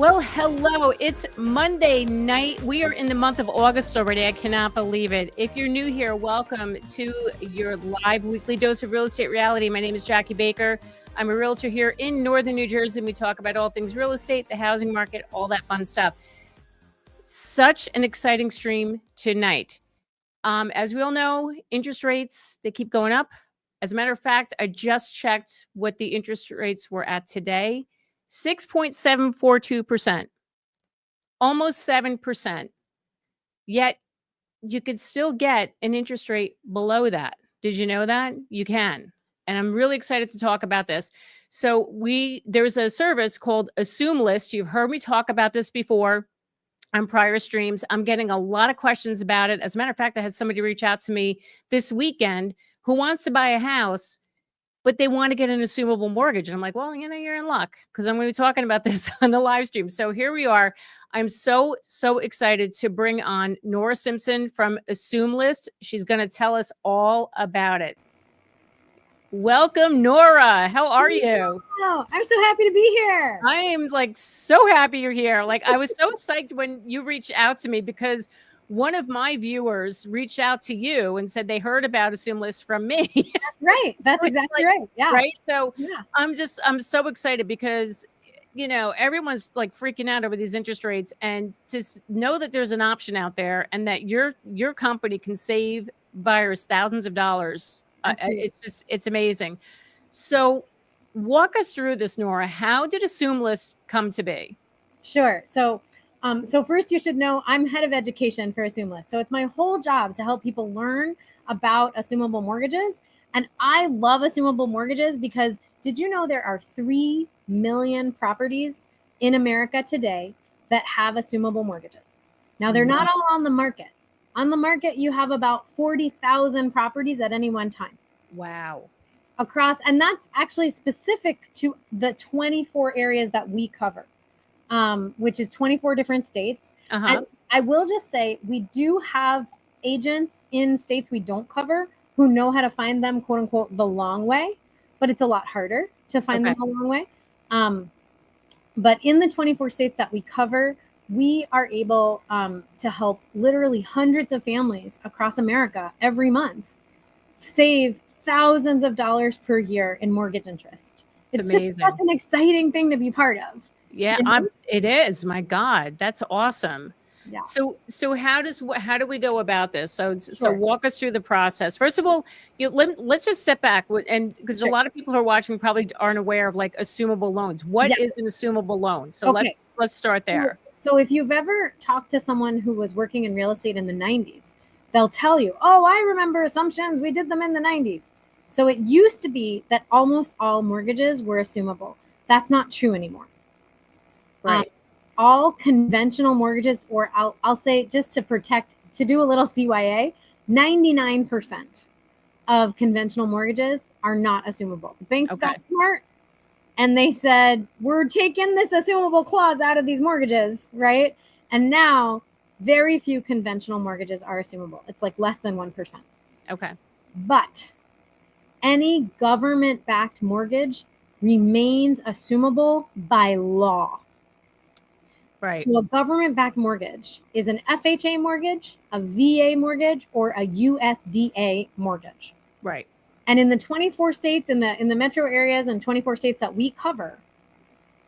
Well, hello. It's Monday night. We are in the month of August already. I cannot believe it. If you're new here, welcome to your live weekly dose of real estate reality. My name is Jackie Baker. I'm a realtor here in Northern New Jersey, and we talk about all things real estate, the housing market, all that fun stuff. Such an exciting stream tonight. As we all know, interest rates, they keep going up. As a matter of fact, I just checked what the interest rates were at today. 6.742%, almost 7%. Yet you could still get an interest rate below that. Did you know that? You can. And I'm really excited to talk about this. So there's a service called Assumelist. You've heard me talk about this before on prior streams. I'm getting a lot of questions about it. As a matter of fact, I had somebody reach out to me this weekend who wants to buy a house, but they want to get an assumable mortgage. And I'm like, well, you're in luck because I'm going to be talking about this on the live stream. So here we are. I'm so excited to bring on Nora Simpson from Assumelist. She's going to tell us all about it. Welcome, Nora. How are you? Oh, I'm so happy to be here. I am so happy you're here. I was so psyched when you reached out to me because one of my viewers reached out to you and said they heard about Assumelist from me. That's right. That's exactly right. Yeah. Right. So yeah. I'm so excited because, everyone's freaking out over these interest rates, and to know that there's an option out there and that your company can save buyers thousands of dollars. It's amazing. So walk us through this, Nora. How did Assumelist come to be? Sure. So first you should know I'm head of education for Assumelist. So it's my whole job to help people learn about assumable mortgages. And I love assumable mortgages because did you know there are 3 million properties in America today that have assumable mortgages? Now, they're not all on the market. On the market, you have about 40,000 properties at any one time. Wow. And that's actually specific to the 24 areas that we cover. Which is 24 different states. And I will just say we do have agents in states we don't cover who know how to find them, quote unquote, the long way, but it's a lot harder to find them the long way. But in the 24 states that we cover, we are able to help literally hundreds of families across America every month save thousands of dollars per year in mortgage interest. It's amazing. Just such an exciting thing to be part of. Yeah, it is. My God, that's awesome. Yeah. So how do we go about this? So walk us through the process. First of all, let's just step back, and because a lot of people who are watching probably aren't aware of assumable loans. What is an assumable loan? So let's start there. So if you've ever talked to someone who was working in real estate in the 90s, they'll tell you, "Oh, I remember assumptions. We did them in the 90s." So it used to be that almost all mortgages were assumable. That's not true anymore. Right. All conventional mortgages, or I'll say just to do a little CYA, 99% of conventional mortgages are not assumable. The banks got smart and they said, we're taking this assumable clause out of these mortgages, right? And now very few conventional mortgages are assumable. It's less than 1%. Okay. But any government-backed mortgage remains assumable by law. Right. So a government-backed mortgage is an FHA mortgage, a VA mortgage, or a USDA mortgage. Right. And in the 24 states, in the metro areas and 24 states that we cover,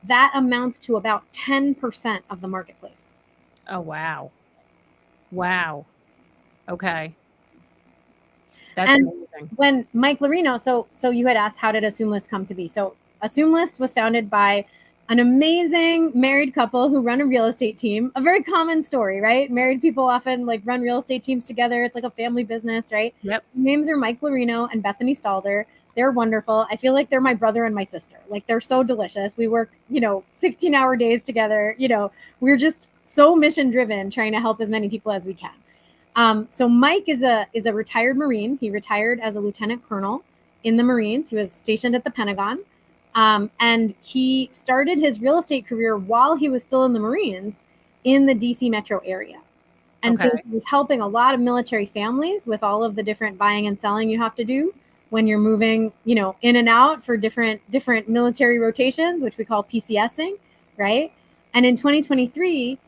that amounts to about 10% of the marketplace. Oh, wow. Wow. Okay. That's amazing. When Mike Lorino, so you had asked, how did Assumelist come to be? So Assumelist was founded by an amazing married couple who run a real estate team. A very common story, right? Married people often run real estate teams together. It's like a family business, right? Yep. Their names are Mike Lorino and Bethany Stalder. They're wonderful. I feel like they're my brother and my sister. They're so delicious. We work, 16-hour days together. We're just so mission driven, trying to help as many people as we can. So Mike is a retired Marine. He retired as a lieutenant colonel in the Marines. He was stationed at the Pentagon. And he started his real estate career while he was still in the Marines in the DC metro area. And so he was helping a lot of military families with all of the different buying and selling you have to do when you're moving, in and out for different military rotations, which we call PCSing, right? And in 2023,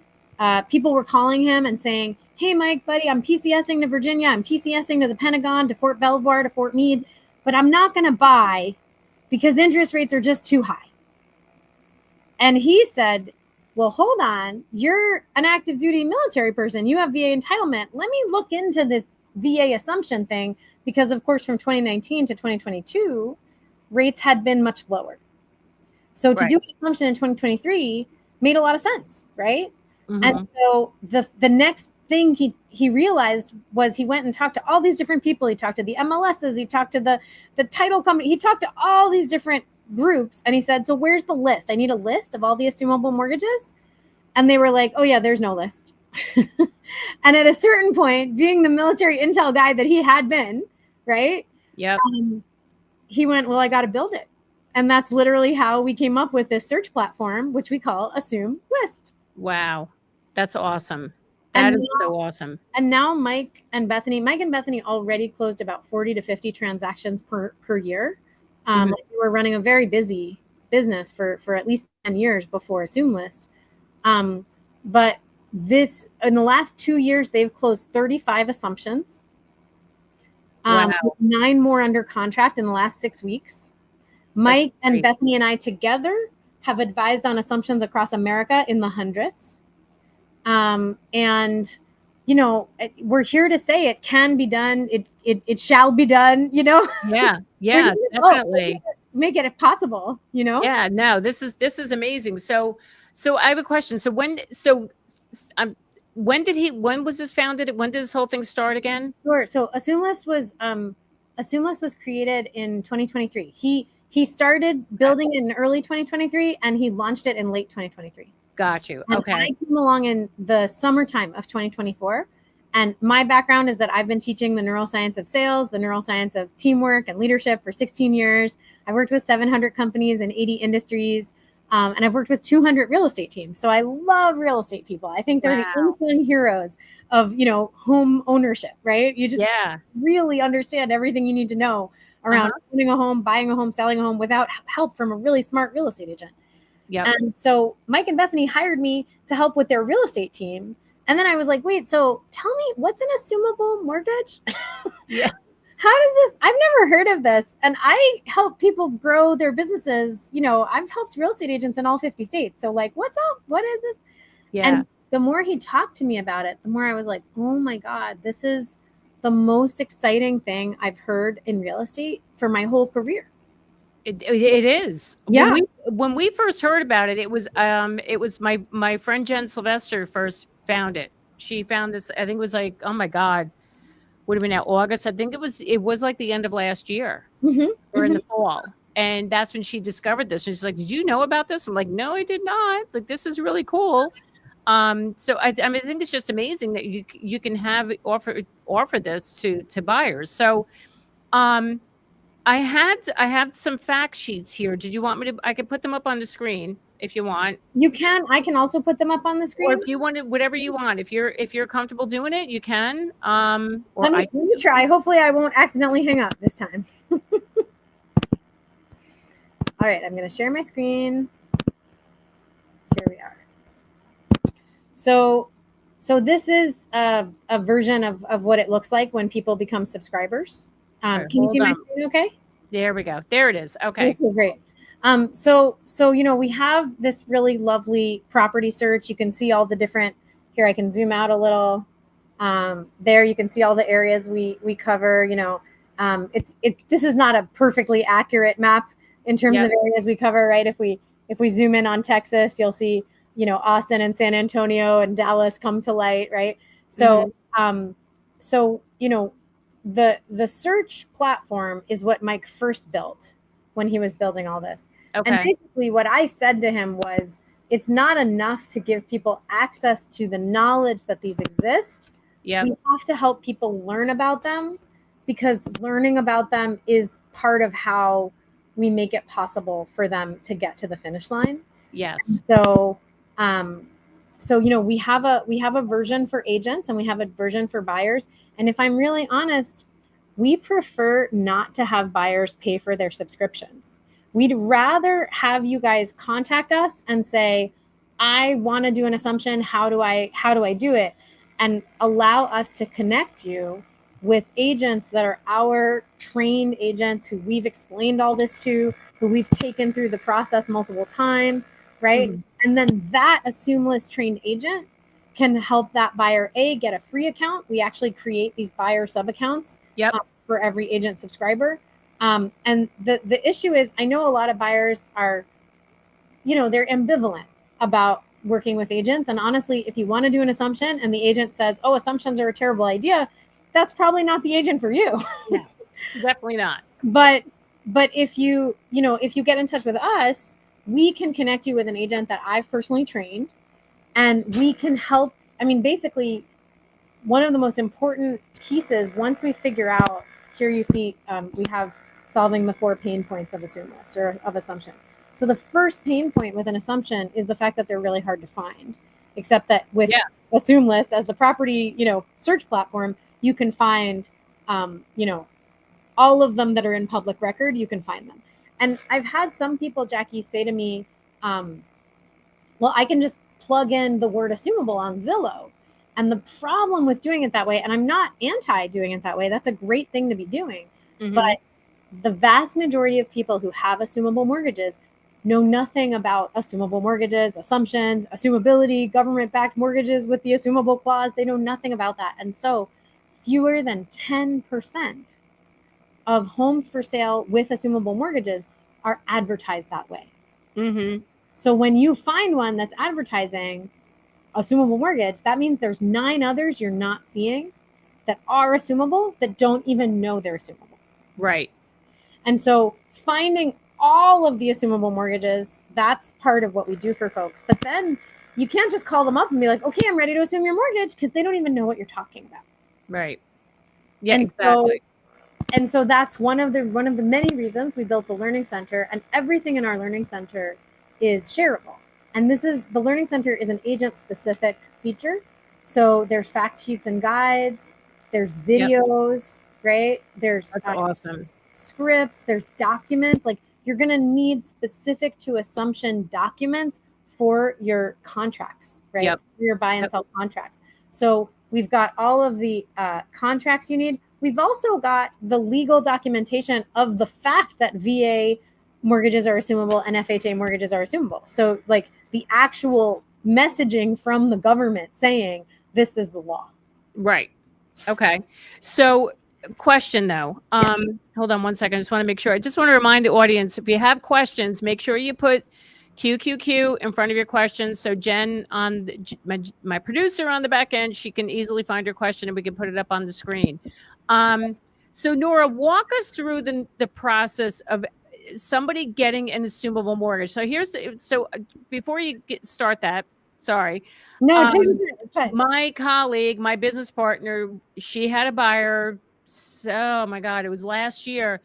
people were calling him and saying, hey, Mike, buddy, I'm PCSing to Virginia. I'm PCSing to the Pentagon, to Fort Belvoir, to Fort Meade, but I'm not going to buy because interest rates are just too high. And he said, well, hold on. You're an active duty military person. You have VA entitlement. Let me look into this VA assumption thing because, of course, from 2019 to 2022, rates had been much lower. So to do an assumption in 2023 made a lot of sense, right? Mm-hmm. And so the next thing he realized was he went and talked to all these different people. He talked to the MLSs. He talked to the title company. He talked to all these different groups. And he said, so where's the list? I need a list of all the assumable mortgages. And they were like, oh, yeah, there's no list. And at a certain point, being the military intel guy that he had been, right? Yeah. He went, well, I got to build it. And that's literally how we came up with this search platform, which we call Assumelist. Wow. That's awesome. That is so awesome. And now Mike and Bethany already closed about 40 to 50 transactions per year. We were running a very busy business for at least 10 years before Assumelist. But this, in the last 2 years, they've closed 35 assumptions. Wow. 9 more under contract in the last 6 weeks. Mike and Bethany and I together have advised on assumptions across America in the hundreds. And, you know, we're here to say it can be done. It shall be done, you know? Yeah. Yeah, definitely. Make it possible, you know? Yeah, no, this is amazing. So I have a question. So when was this founded? When did this whole thing start again? Sure. So Assumelist was created in 2023. He started building it in early 2023 and he launched it in late 2023. Got you. And okay. I came along in the summertime of 2024. And my background is that I've been teaching the neuroscience of sales, the neuroscience of teamwork and leadership for 16 years. I've worked with 700 companies in 80 industries. And I've worked with 200 real estate teams. So I love real estate people. I think they're the unsung heroes of, you know, home ownership, right? You just really understand everything you need to know around owning a home, buying a home, selling a home without help from a really smart real estate agent. Yeah. And so Mike and Bethany hired me to help with their real estate team. And then I was like, wait, so tell me, what's an assumable mortgage? Yeah. How does this? I've never heard of this. And I help people grow their businesses. You know, I've helped real estate agents in all 50 states. So like, what's up? What is it? Yeah. And the more he talked to me about it, the more I was like, oh my God, this is the most exciting thing I've heard in real estate for my whole career. It is. Yeah. When we first heard about it, it was my friend Jen Sylvester first found it. She found this, I think it was like, oh my God, would have been now August. I think it was like the end of last year or in the fall. And that's when she discovered this. And she's like, did you know about this? I'm like, no, I did not. Like, this is really cool. So I mean, I think it's just amazing that you can have offer this to buyers. So, I have some fact sheets here. Did you want me to? I can put them up on the screen if you want. You can. I can also put them up on the screen. Or if you want to, whatever you want. If you're comfortable doing it, you can. Let me try. Hopefully, I won't accidentally hang up this time. All right, I'm going to share my screen. Here we are. So this is a version of what it looks like when people become subscribers. Can you see my screen okay? There we go. There it is. Okay, great. So you know, we have this really lovely property search. You can see all the different, here I can zoom out a little. There you can see all the areas we cover. You know, this is not a perfectly accurate map in terms of areas we cover, right? If we zoom in on Texas, you'll see, you know, Austin and San Antonio and Dallas come to light, right? So so you know, the search platform is what Mike first built when he was building all this. Okay. And basically what I said to him was, it's not enough to give people access to the knowledge that these exist. Yeah. We have to help people learn about them, because learning about them is part of how we make it possible for them to get to the finish line. Yes. And so you know, we have a version for agents and we have a version for buyers. And if I'm really honest, we prefer not to have buyers pay for their subscriptions. We'd rather have you guys contact us and say, I want to do an assumption. How do I do it? And allow us to connect you with agents that are our trained agents who we've explained all this to, who we've taken through the process multiple times, right? Mhm. And then that Assumelist trained agent can help that buyer get a free account. We actually create these buyer sub accounts for every agent subscriber. And the issue is, I know a lot of buyers are, they're ambivalent about working with agents. And honestly, if you want to do an assumption and the agent says, oh, assumptions are a terrible idea, that's probably not the agent for you. No, definitely not. But if you get in touch with us, we can connect you with an agent that I've personally trained, and we can help. I mean, basically, one of the most important pieces, once we figure out, here you see, we have solving the 4 pain points of Assumelist or of assumptions. So the first pain point with an assumption is the fact that they're really hard to find, except that with Assumelist as the property, search platform, you can find, all of them that are in public record, you can find them. And I've had some people, Jackie, say to me, well, I can just plug in the word assumable on Zillow. And the problem with doing it that way, and I'm not anti doing it that way, that's a great thing to be doing. Mm-hmm. But the vast majority of people who have assumable mortgages know nothing about assumable mortgages, assumptions, assumability, government-backed mortgages with the assumable clause. They know nothing about that. And so fewer than 10% of homes for sale with assumable mortgages are advertised that way. Mm-hmm. So when you find one that's advertising assumable mortgage, that means there's 9 others you're not seeing that are assumable that don't even know they're assumable. Right. And so finding all of the assumable mortgages, that's part of what we do for folks. But then you can't just call them up and be like, okay, I'm ready to assume your mortgage, because they don't even know what you're talking about. Right. Yeah, exactly. And so that's one of the many reasons we built the Learning Center, and everything in our Learning Center is shareable. And the Learning Center is an agent-specific feature. So there's fact sheets and guides, there's videos, right? There's awesome scripts, there's documents. Like, you're going to need specific to assumption documents for your contracts, right? Yep. For your buy and sell contracts. So we've got all of the contracts you need. We've also got the legal documentation of the fact that VA mortgages are assumable and FHA mortgages are assumable. So like the actual messaging from the government saying this is the law. Right. Okay. So question though, hold on one second. I just want to make sure. I just want to remind the audience, if you have questions, make sure you put QQQ in front of your questions. So Jen, on my producer on the back end, she can easily find your question and we can put it up on the screen. So Nora, walk us through the process of somebody getting an assumable mortgage. So before you start that, sorry. No, it's fine. My colleague, my business partner, she had a buyer. So, oh my God, it was last year.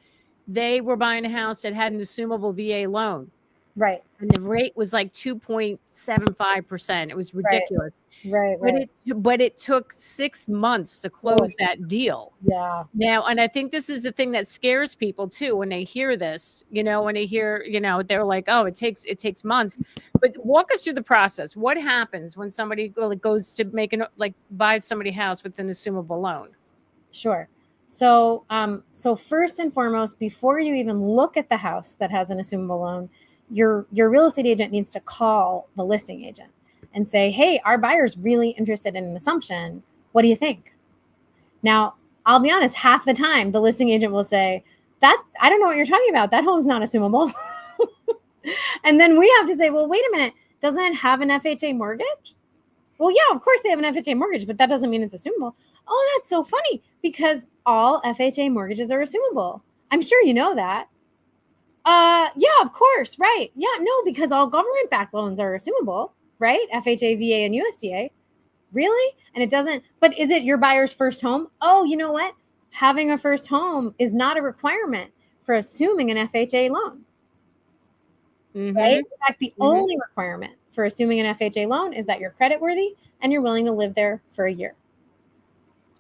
They were buying a house that had an assumable VA loan. Right. And the rate was like 2.75%. It was ridiculous. Right. But it took 6 months to close that deal. Yeah. Now, and I think this is the thing that scares people too when they hear this, when they hear, they're like, oh, it takes months. But walk us through the process. What happens when somebody goes to buy somebody's house with an assumable loan? Sure. So first and foremost, before you even look at the house that has an assumable loan, your real estate agent needs to call the listing agent and say, hey, our buyer's really interested in an assumption. What do you think? Now, I'll be honest, half the time the listing agent will say, that I don't know what you're talking about. That home's not assumable. And then we have to say, well, wait a minute, doesn't it have an FHA mortgage? Well, yeah, of course they have an FHA mortgage, but that doesn't mean it's assumable. Oh, that's so funny, because all FHA mortgages are assumable. I'm sure you know that. Yeah, of course. Right. Yeah, no, because all government-backed loans are assumable, right? FHA, VA, and USDA. Really? And it doesn't, but is it your buyer's first home? Oh, you know what? Having a first home is not a requirement for assuming an FHA loan. Mm-hmm. Right? In fact, the only requirement for assuming an FHA loan is that you're creditworthy and you're willing to live there for a year.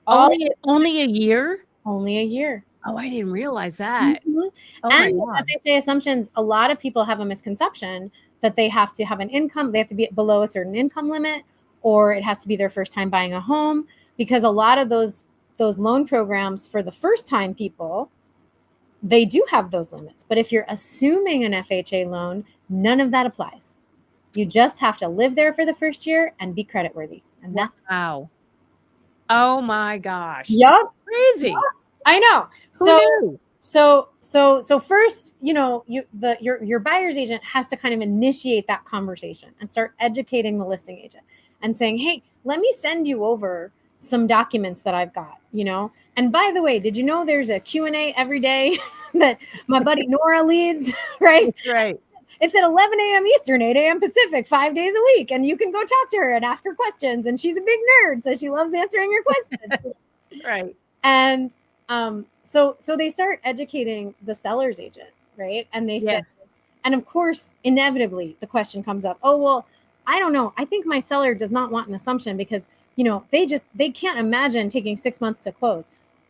Only a year? Only a year. Oh, I didn't realize that. Mm-hmm. Oh, and FHA assumptions, a lot of people have a misconception that they have to have an income, they have to be below a certain income limit, or it has to be their first time buying a home, because a lot of those loan programs for the first time people, they do have those limits. But if you're assuming an FHA loan, none of that applies. You just have to live there for the first year and be creditworthy. And that's wow. Oh my gosh. Yep. Crazy. Yep. I know. Who knew? So first, your buyer's agent has to kind of initiate that conversation and start educating the listing agent and saying, hey, let me send you over some documents that I've got, And by the way, did you know there's a Q&A every day that my buddy Nora leads, right? Right. It's at 11 a.m. Eastern, 8 a.m. Pacific, 5 days a week. And you can go talk to her and ask her questions. And she's a big nerd, so she loves answering your questions. Right. And so they start educating the seller's agent, right? And they say, and of course, inevitably, the question comes up, oh, well, I don't know. I think my seller does not want an assumption because, they can't imagine taking 6 months to close.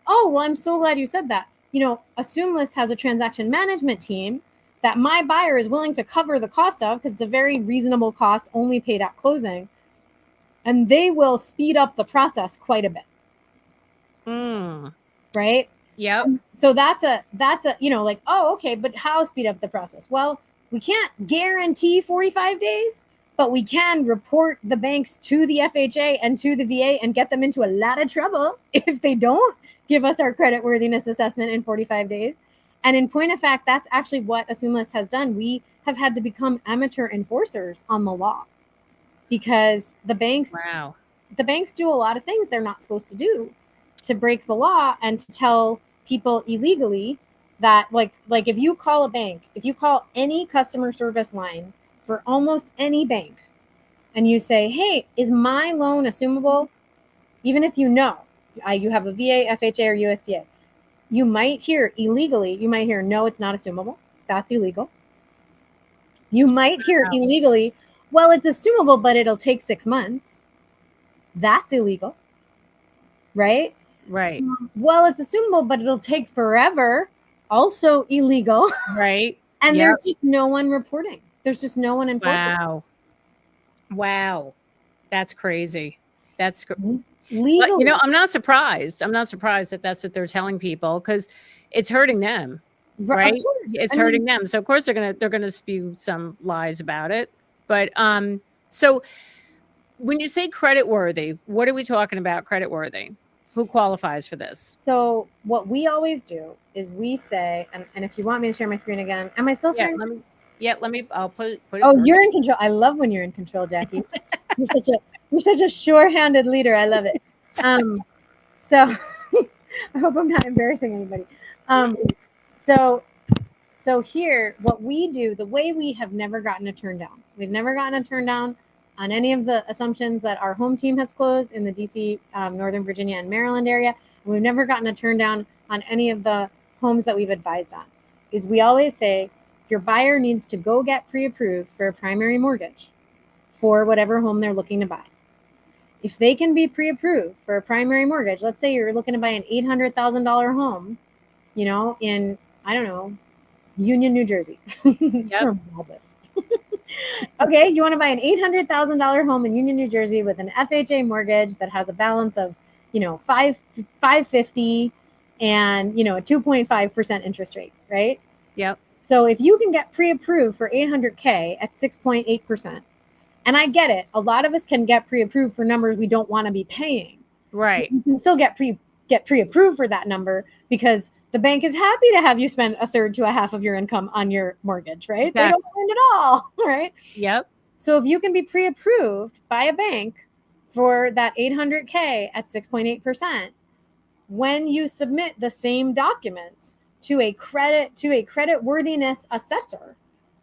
Oh, well, I'm so glad you said that. Assumelist has a transaction management team that my buyer is willing to cover the cost of, because it's a very reasonable cost, only paid at closing. And they will speed up the process quite a bit. Right? Yep. So that's a, oh, okay, but how speed up the process? Well, we can't guarantee 45 days, but we can report the banks to the FHA and to the VA and get them into a lot of trouble if they don't give us our creditworthiness assessment in 45 days. And in point of fact, that's actually what Assumelist has done. We have had to become amateur enforcers on the law because the banks do a lot of things they're not supposed to do to break the law and to tell people illegally that like if you call a bank, if you call any customer service line for almost any bank and you say, hey, is my loan assumable? Even if you have a VA, FHA, or USDA, you might hear illegally, no, it's not assumable. That's illegal. You might hear illegally, well, it's assumable, but it'll take 6 months. That's illegal. Right? Right. Well, it's assumable, but it'll take forever. Also illegal. Right. And there's just no one reporting. There's just no one enforcing. Wow. That's crazy. That's legal. I'm not surprised. I'm not surprised that that's what they're telling people because it's hurting them, right? It's hurting them. So of course they're gonna spew some lies about it. But so when you say creditworthy, what are we talking about? Creditworthy? Who qualifies for this? So what we always do is we say, and if you want me to share my screen again, am I still sharing? I'll put it. Oh, you're in control. I love when you're in control, Jackie. You're such a sure-handed leader. I love it. So I hope I'm not embarrassing anybody. So here, what we do, the way we have never gotten a turn down. We've never gotten a turn down on any of the assumptions that our home team has closed in the DC, Northern Virginia, and Maryland area. And we've never gotten a turn down on any of the homes that we've advised on. Is we always say, your buyer needs to go get pre-approved for a primary mortgage for whatever home they're looking to buy. If they can be pre-approved for a primary mortgage, let's say you're looking to buy an $800,000 home, in, I don't know, Union, New Jersey. Yep. Okay, you want to buy an $800,000 home in Union, New Jersey with an FHA mortgage that has a balance of, $550 and, a 2.5% interest rate, right? Yep. So if you can get pre-approved for $800K at 6.8%, and I get it, a lot of us can get pre-approved for numbers we don't want to be paying. Right. You can still get pre-approved for that number because the bank is happy to have you spend a third to a half of your income on your mortgage, right? Exactly. They don't spend it all, right? Yep. So if you can be pre-approved by a bank for that $800K at 6.8%, when you submit the same documents to a credit worthiness assessor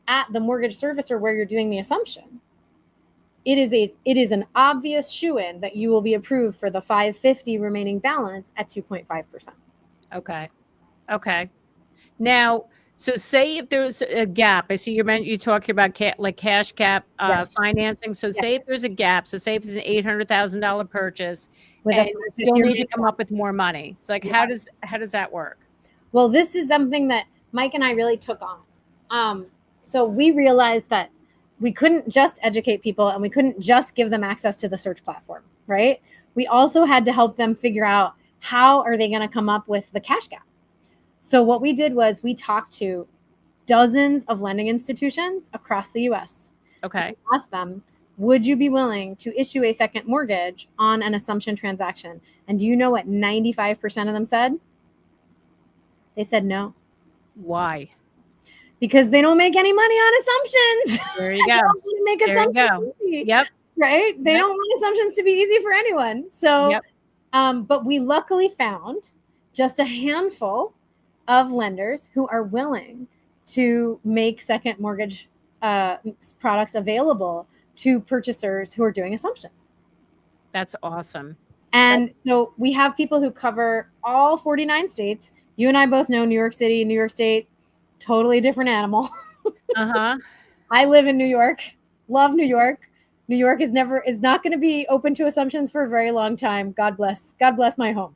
at the mortgage servicer where you're doing the assumption, it is an obvious shoo-in that you will be approved for the $550 remaining balance at 2.5%. Okay. Now, so say if there's a gap, I see you talking about cash gap financing. So say if there's a gap, so say if it's an $800,000 purchase, and you still need to come up with more money. So how does that work? Well, this is something that Mike and I really took on. So we realized that we couldn't just educate people and we couldn't just give them access to the search platform, right? We also had to help them figure out how are they going to come up with the cash gap. So what we did was we talked to dozens of lending institutions across the US. Okay. Asked them, would you be willing to issue a second mortgage on an assumption transaction? And do you know what 95% of them said? They said no. Why? Because they don't make any money on assumptions. There you go. Make There you assumptions go. easy, Yep. right? They Yep. don't want assumptions to be easy for anyone. So, Yep. But we luckily found just a handful of lenders who are willing to make second mortgage products available to purchasers who are doing assumptions. That's awesome. And so we have people who cover all 49 states. You and I both know New York City, New York State, totally different animal. Uh-huh. I live in New York, love New York. New York is not going to be open to assumptions for a very long time. God bless my home.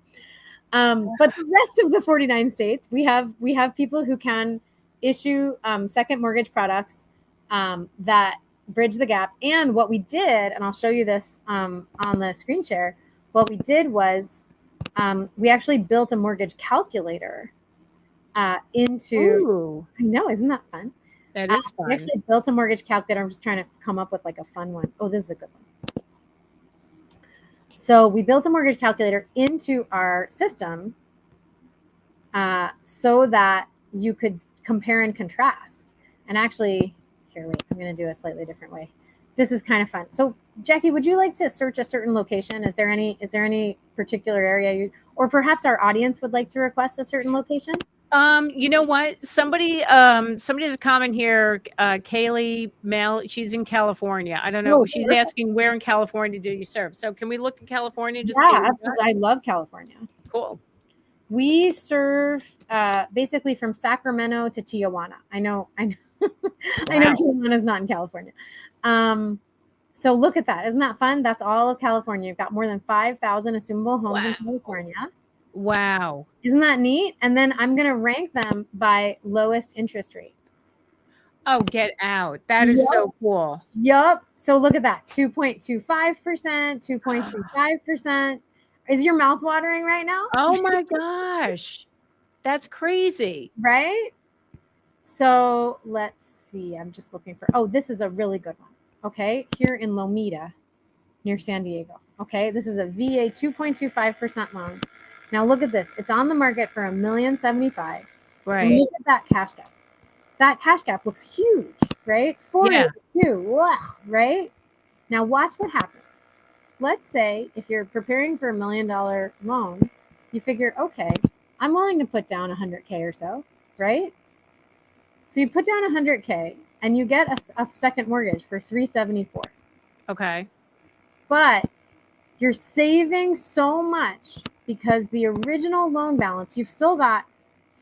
But the rest of the 49 states, we have people who can issue second mortgage products that bridge the gap. And what we did, and I'll show you this on the screen share, what we did was we actually built a mortgage calculator into, Ooh, I know, isn't that fun? that is fun. We actually built a mortgage calculator. I'm just trying to come up with like a fun one. Oh, this is a good one. So we built a mortgage calculator into our system so that you could compare and contrast. And actually, here, wait, I'm going to do a slightly different way. This is kind of fun. So Jackie, would you like to search a certain location? Is there any particular area or perhaps our audience would like to request a certain location? You know what? Somebody has a comment here. Kaylee Mel, she's in California. I don't know. Oh, She's perfect. asking where in California do you serve? So can we look at California? Just Yeah, absolutely. I love California. Cool. We serve basically from Sacramento to Tijuana. I know. I know Tijuana's not in California. So look at that. Isn't that fun? That's all of California. You've got more than 5,000 assumable homes in California. Wow. Isn't that neat? And then I'm going to rank them by lowest interest rate. Oh, get out. That is so cool. Yup. So look at that. 2.25%, 2.25%. Is your mouth watering right now? Oh my gosh. That's crazy. Right? So let's see. I'm just looking for, this is a really good one. Okay. Here in Lomita near San Diego. Okay. This is a VA 2.25% loan. Now look at this. It's on the market for $1,075,000. Right. And look at that cash gap. That cash gap looks huge, right? 42, right? Now watch what happens. Let's say if you're preparing for $1 million loan, you figure, okay, I'm willing to put down 100K or so, right? So you put down 100K and you get a second mortgage for $374. Okay. But you're saving so much because the original loan balance, you've still got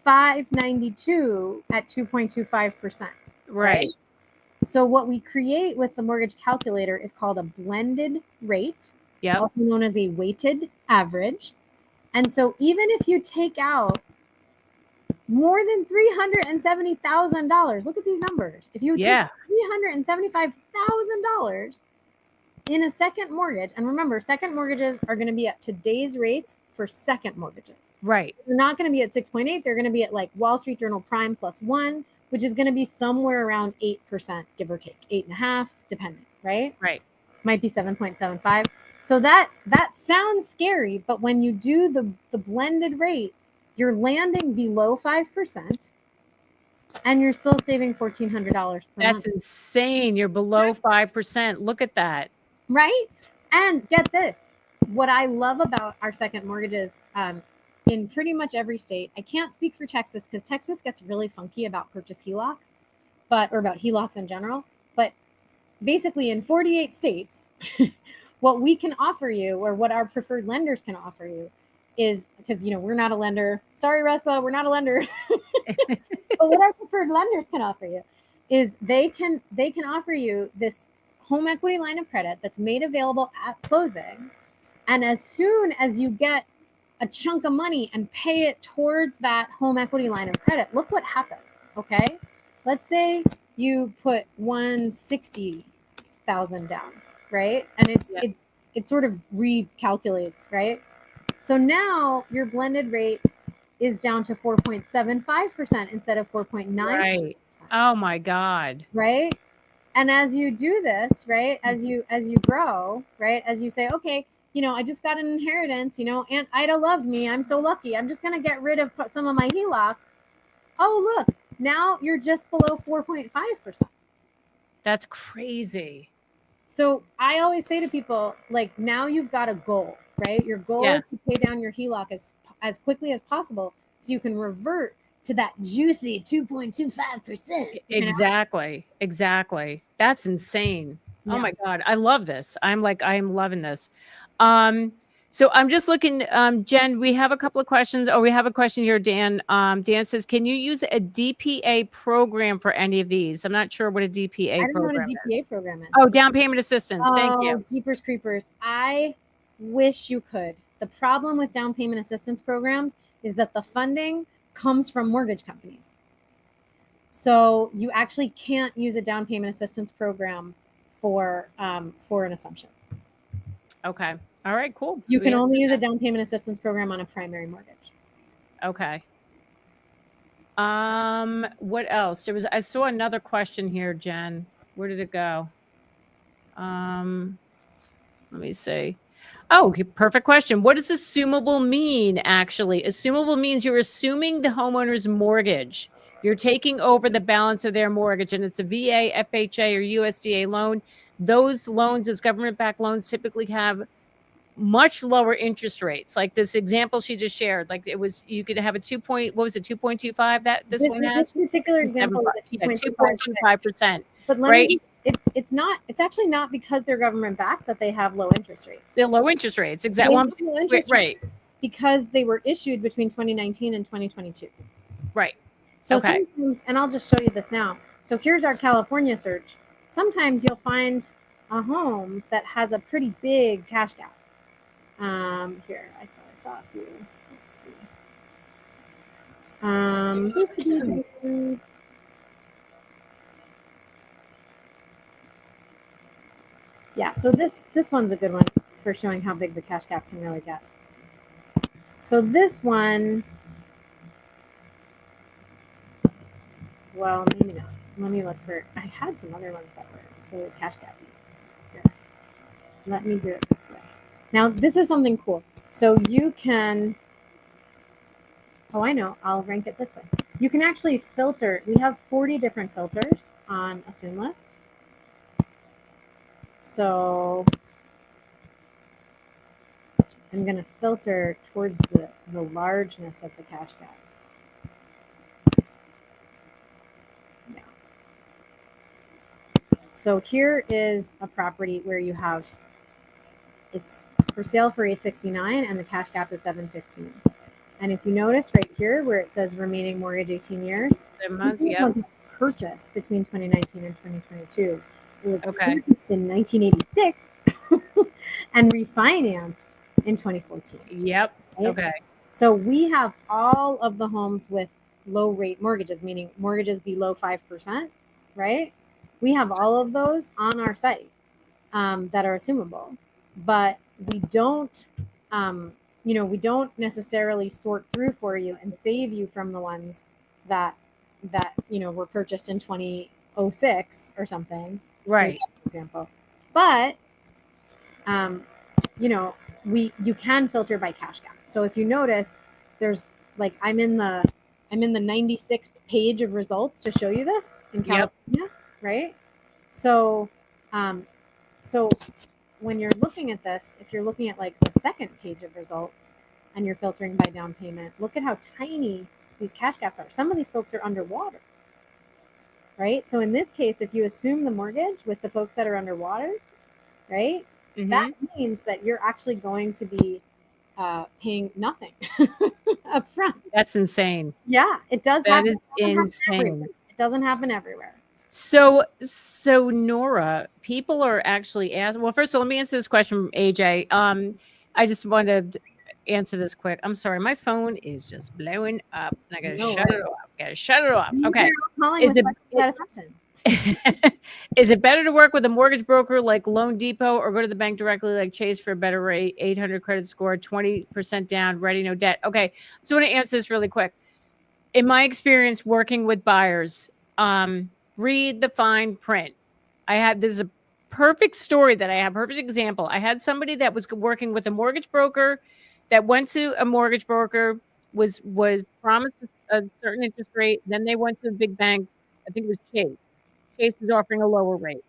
$592 at 2.25%. Right. So what we create with the mortgage calculator is called a blended rate, also known as a weighted average. And so even if you take out more than $370,000, look at these numbers. If you take $375,000 in a second mortgage, and remember, second mortgages are going to be at today's rates for second mortgages. Right. They're not going to be at 6.8. They're going to be at like Wall Street Journal Prime +1, which is going to be somewhere around 8%, give or take, 8.5%, depending, right? Right. Might be 7.75. So that sounds scary, but when you do the blended rate, you're landing below 5%, and you're still saving $1,400 per month. That's insane. You're below 5%. Look at that. Right? And get this. What I love about our second mortgages in pretty much every state, I can't speak for Texas because Texas gets really funky about purchase HELOCs, or about HELOCs in general. But basically in 48 states, what we can offer you, or what our preferred lenders can offer you, is, because we're not a lender. Sorry, Respa, we're not a lender. But what our preferred lenders can offer you is they can offer you this home equity line of credit that's made available at closing. And as soon as you get a chunk of money and pay it towards that home equity line of credit, look what happens. Okay. Let's say you put 160,000 down, right? And it sort of recalculates, right? So now your blended rate is down to 4.75% instead of 4.9%. Right. Oh my God. Right? And as you do this, right, as you grow, right, as you say, okay, I just got an inheritance, Aunt Ida loved me, I'm so lucky, I'm just going to get rid of some of my HELOC. Oh, look, now you're just below 4.5%. That's crazy. So I always say to people, like, now you've got a goal, right? Your goal is to pay down your HELOC as quickly as possible so you can revert to that juicy 2.25%. Exactly. That's insane. Yeah. Oh my God. I love this. I'm loving this. So I'm just looking, Jen, we have a couple of questions. Oh, we have a question here, Dan. Dan says, can you use a DPA program for any of these? I'm not sure what a DPA program is. I don't know what a DPA program is. Oh, down payment assistance. Thank you. Jeepers creepers. I wish you could. The problem with down payment assistance programs is that the funding comes from mortgage companies. So you actually can't use a down payment assistance program for an assumption. Okay. All right, cool. You can only use a down payment assistance program on a primary mortgage. Okay. What else? I saw another question here, Jen. Where did it go? Let me see. Oh, perfect question. What does assumable mean, actually? Assumable means you're assuming the homeowner's mortgage. You're taking over the balance of their mortgage, and it's a VA, FHA, or USDA loan. Those loans, those government-backed loans, typically have much lower interest rates. Like this example she just shared, like you could have a 2.25 that this one has? This particular example is 2.25%. But right? It's actually not because they're government backed that they have low interest rates. They're low interest rates. Exactly. Right. Because they were issued between 2019 and 2022. Right. So sometimes, and I'll just show you this now. So here's our California search. Sometimes you'll find a home that has a pretty big cash gap. Here, I thought I saw a few. Let's see. Yeah, so this one's a good one for showing how big the cash gap can really get. So this one, well, maybe not. Let me look for, I had some other ones that were cash gap. Here. Let me do it this way. Now, this is something cool. So you can, oh, I know, I'll rank it this way. You can actually filter. We have 40 different filters on Assumelist. So I'm going to filter towards the largeness of the cash gaps. Yeah. So here is a property where you have, it's for sale for $869 and the cash gap is $715. And if you notice right here where it says remaining mortgage 18 years, it was purchased between 2019 and 2022. It was purchased in 1986 and refinanced in 2014. Yep. Right? Okay. So we have all of the homes with low rate mortgages, meaning mortgages below 5%, right? We have all of those on our site that are assumable, but we don't, we don't necessarily sort through for you and save you from the ones that were purchased in 2006 or something. Right. For example, but you can filter by cash gap. So if you notice, there's like I'm in the 96th page of results to show you this in California, right? So so when you're looking at this, if you're looking at like the second page of results and you're filtering by down payment, look at how tiny these cash gaps are. Some of these folks are underwater, right? So in this case, if you assume the mortgage with the folks that are underwater, right, that means that you're actually going to be paying nothing up front. That's insane. Yeah, it does. That is insane. It doesn't happen everywhere. So Nora, people are actually asking. Well, first of all, let me answer this question from AJ. I just wanted to answer this quick. I'm sorry, my phone is just blowing up, and I gotta shut it off. Okay. Is it better to work with a mortgage broker like Loan Depot or go to the bank directly like Chase for a better rate, 800 credit score, 20% down, ready, no debt? Okay, so I want to answer this really quick. In my experience working with buyers, read the fine print. This is a perfect story that I have, perfect example. I had somebody that was working with a mortgage broker that went to a mortgage broker, was promised a certain interest rate. Then they went to a big bank. I think it was Chase. Chase is offering a lower rate.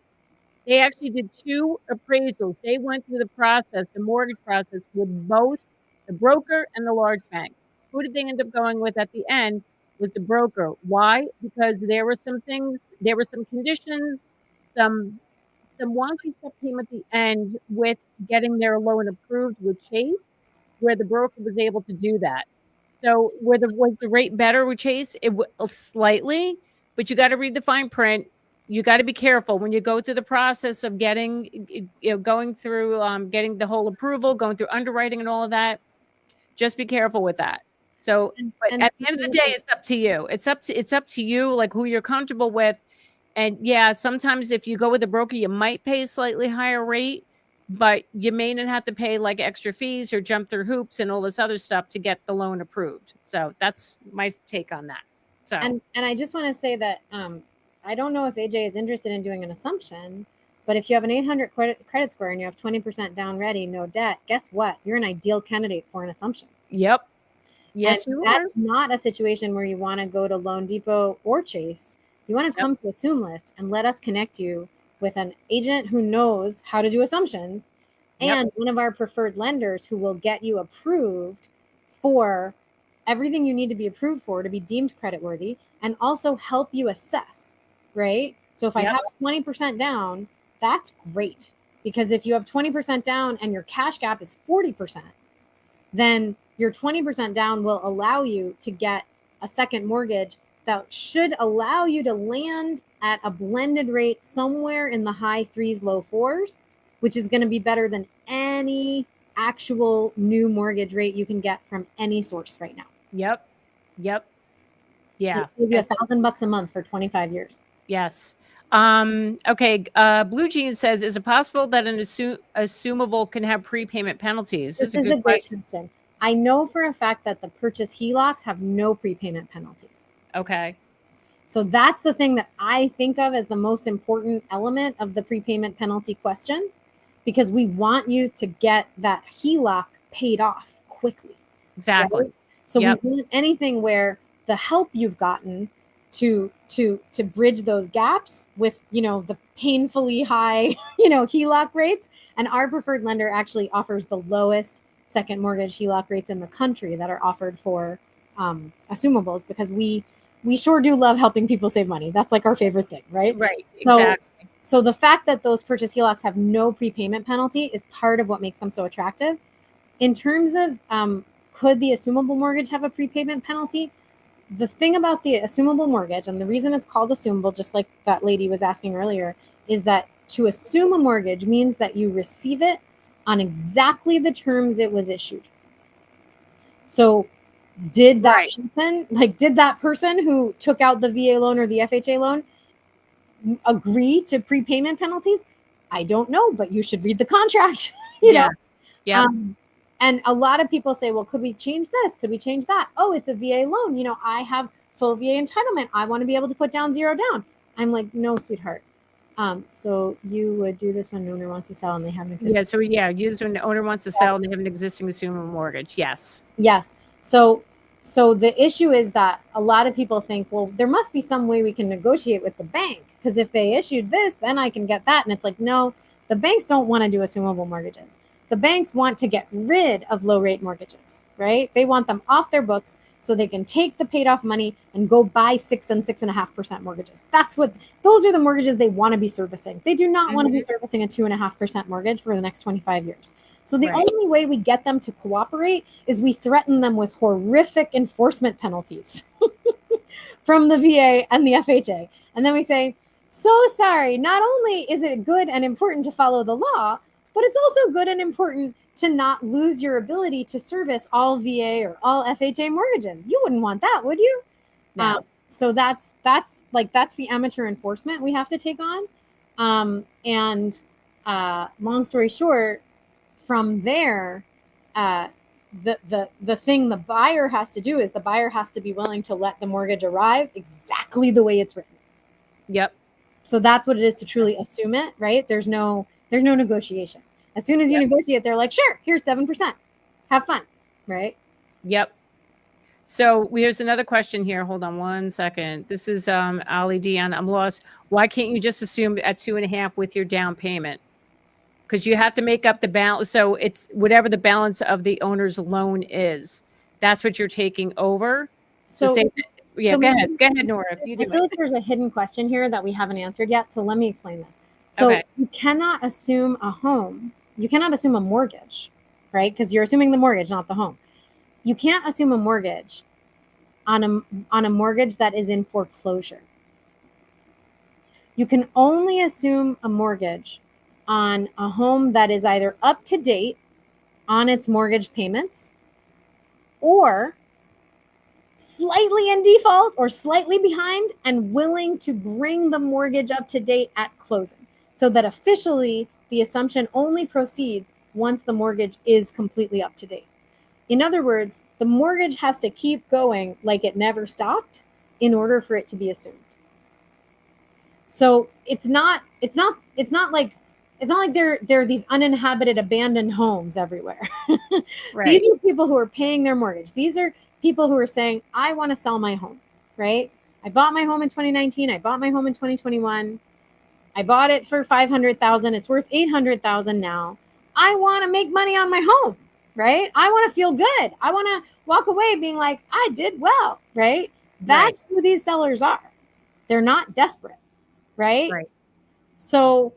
They actually did 2 appraisals. They went through the process, the mortgage process, with both the broker and the large bank. Who did they end up going with at the end? Was the broker. Why? Because there were some things, there were some conditions, some wonky stuff came at the end with getting their loan approved with Chase, where the broker was able to do that. So was the rate better with Chase? Slightly, but you got to read the fine print. You got to be careful when you go through the process of going through getting the whole approval, going through underwriting and all of that. Just be careful with that. So, but at the end of the day, it's up to you. It's up to you, like who you're comfortable with. And yeah, sometimes if you go with a broker, you might pay a slightly higher rate, but you may not have to pay like extra fees or jump through hoops and all this other stuff to get the loan approved. So that's my take on that. So, and I just want to say that I don't know if AJ is interested in doing an assumption, but if you have an 800 credit score and you have 20% down ready, no debt, guess what? You're an ideal candidate for an assumption. Yep. Yes, and that's not a situation where you want to go to Loan Depot or Chase. You want to come to Assumelist and let us connect you with an agent who knows how to do assumptions and one of our preferred lenders who will get you approved for everything you need to be approved for to be deemed creditworthy and also help you assess, right? So if I have 20% down, that's great. Because if you have 20% down and your cash gap is 40%, then your 20% down will allow you to get a second mortgage that should allow you to land at a blended rate somewhere in the high 3s, low 4s, which is going to be better than any actual new mortgage rate you can get from any source right now. Yep. Yeah. Give you $1,000 a month for 25 years. Yes. Okay. Blue Jean says, is it possible that an assumable can have prepayment penalties? This is a good question. I know for a fact that the purchase HELOCs have no prepayment penalties. Okay. So that's the thing that I think of as the most important element of the prepayment penalty question, because we want you to get that HELOC paid off quickly. Exactly. Right? So we want anything where the help you've gotten to bridge those gaps with, the painfully high, HELOC rates. And our preferred lender actually offers the lowest second mortgage HELOC rates in the country that are offered for assumables, because we sure do love helping people save money. That's like our favorite thing, right? Right, exactly. So the fact that those purchase HELOCs have no prepayment penalty is part of what makes them so attractive. In terms of could the assumable mortgage have a prepayment penalty? The thing about the assumable mortgage, and the reason it's called assumable, just like that lady was asking earlier, is that to assume a mortgage means that you receive it on exactly the terms it was issued. So did that person who took out the VA loan or the FHA loan agree to prepayment penalties? I don't know, but you should read the contract. you know. Yeah. And a lot of people say, well, could we change this? Could we change that? Oh, it's a VA loan. I have full VA entitlement. I want to be able to put down 0 down. I'm like, no, sweetheart. So you would do this when an owner wants to sell and they have an existing. Use when the owner wants to sell and they have an existing assumable mortgage. Yes. So the issue is that a lot of people think, well, there must be some way we can negotiate with the bank, because if they issued this, then I can get that. And it's like, no, the banks don't want to do assumable mortgages. The banks want to get rid of low rate mortgages, right? They want them off their books so they can take the paid off money and go buy 6 and 6.5% mortgages. Those are the mortgages they want to be servicing. They do not want to be servicing a 2.5% mortgage for the next 25 years. So the only way we get them to cooperate is we threaten them with horrific enforcement penalties from the VA and the FHA. And then we say, so sorry, not only is it good and important to follow the law, but it's also good and important to not lose your ability to service all VA or all FHA mortgages. You wouldn't want that, would you? No. So that's the amateur enforcement we have to take on. And long story short, from there, the thing the buyer has to do is the buyer has to be willing to let the mortgage arrive exactly the way it's written. Yep. So that's what it is to truly assume it, right? There's no negotiation. As soon as you negotiate, they're like, sure, here's 7%. Have fun, right? Yep. So here's another question here. Hold on one second. This is Ali Dion. I'm lost. Why can't you just assume at 2.5 with your down payment? Because you have to make up the balance. So it's whatever the balance of the owner's loan is. That's what you're taking over. So go ahead. Go ahead, Nora. If you do I feel like there's a hidden question here that we haven't answered yet. So let me explain this. So you cannot assume a home. You cannot assume a mortgage, right? Because you're assuming the mortgage, not the home. You can't assume a mortgage on a mortgage that is in foreclosure. You can only assume a mortgage on a home that is either up to date on its mortgage payments or slightly in default or slightly behind and willing to bring the mortgage up to date at closing, so that officially the assumption only proceeds once the mortgage is completely up to date. In other words, the mortgage has to keep going like it never stopped in order for it to be assumed. So it's not like there are these uninhabited abandoned homes everywhere. Right. These are people who are paying their mortgage. These are people who are saying, I want to sell my home, right? I bought my home in 2019. I bought my home in 2021. I bought it for $500,000. It's worth $800,000 now. I want to make money on my home, right? I want to feel good. I want to walk away being like, I did well, right? That's who these sellers are. They're not desperate, right? So,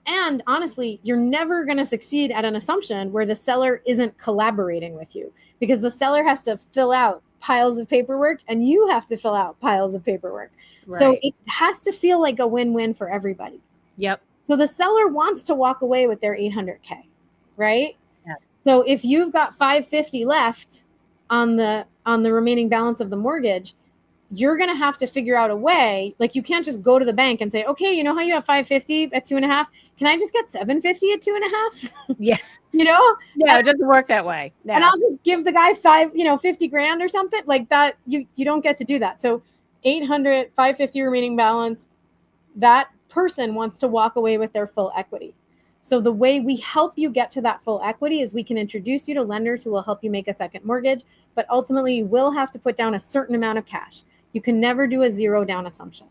and honestly, you're never going to succeed at an assumption where the seller isn't collaborating with you, because the seller has to fill out piles of paperwork and you have to fill out piles of paperwork. So it has to feel like a win-win for everybody. Yep. So the seller wants to walk away with their $800K, right? Yes. So if you've got $550 left on the remaining balance of the mortgage, you're going to have to figure out a way. Like, you can't just go to the bank and say, okay, you know how you have $550 at 2.5? Can I just get $750 at 2.5? Yeah. Yeah, it doesn't work that way. No. And I'll just give the guy $50,000 or something like that. You don't get to do that. So 800, 550 remaining balance, that person wants to walk away with their full equity. So the way we help you get to that full equity is we can introduce you to lenders who will help you make a second mortgage, but ultimately you will have to put down a certain amount of cash. You can never do a zero down assumption.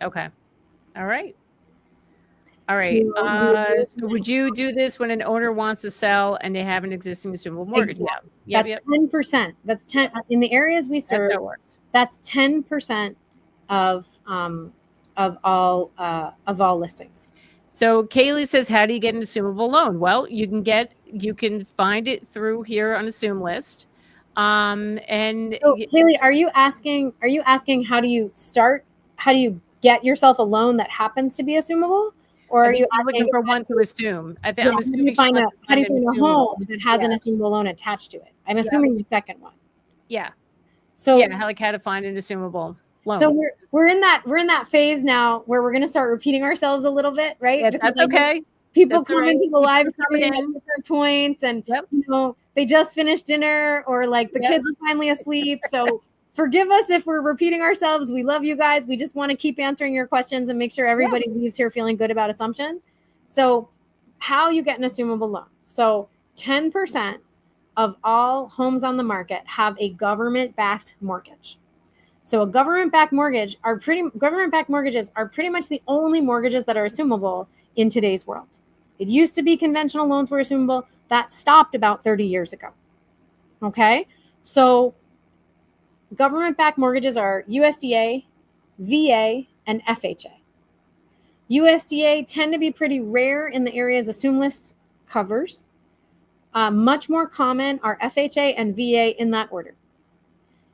Okay. All right. So would you do this when an owner wants to sell and they have an existing assumable mortgage? Exactly. Yep. That's 10%. That's 10 in the areas we serve. That's how it works. That's 10% of all listings. So Kaylee says, how do you get an assumable loan? Well, you can find it through here on Assumelist. And so, Kaylee, are you asking how do you get yourself a loan that happens to be assumable? Or are you looking for one to assume? I think I'm assuming how do you find a home that has an assumable loan attached to it? I'm assuming the second one. Yeah. So how to find an assumable loan. So we're in that phase now where we're going to start repeating ourselves a little bit, right? Yeah, because that's okay. People come into the live stream at different points, and they just finished dinner, or like the kids are finally asleep. So forgive us if we're repeating ourselves. We love you guys. We just want to keep answering your questions and make sure everybody leaves here feeling good about assumptions. So how you get an assumable loan. So 10% of all homes on the market have a government-backed mortgage. So a government-backed mortgages are pretty much the only mortgages that are assumable in today's world. It used to be conventional loans were assumable. That stopped about 30 years ago. Okay? So government-backed mortgages are USDA, VA, and FHA. USDA tend to be pretty rare in the areas Assumelist covers. Much more common are FHA and VA in that order.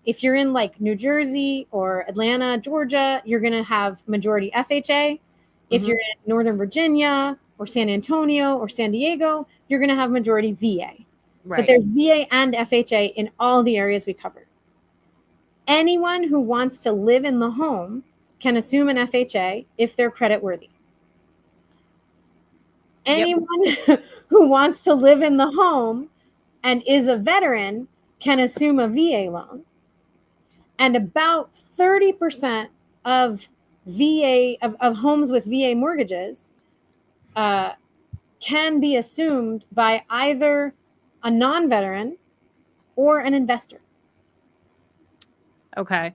If you're in like New Jersey or Atlanta, Georgia, you're going to have majority FHA. If you're in Northern Virginia or San Antonio or San Diego, you're going to have majority VA. Right. But there's VA and FHA in all the areas we covered. Anyone who wants to live in the home can assume an FHA if they're creditworthy. Anyone who wants to live in the home and is a veteran can assume a VA loan. And about 30% of homes with VA mortgages can be assumed by either a non-veteran or an investor. Okay.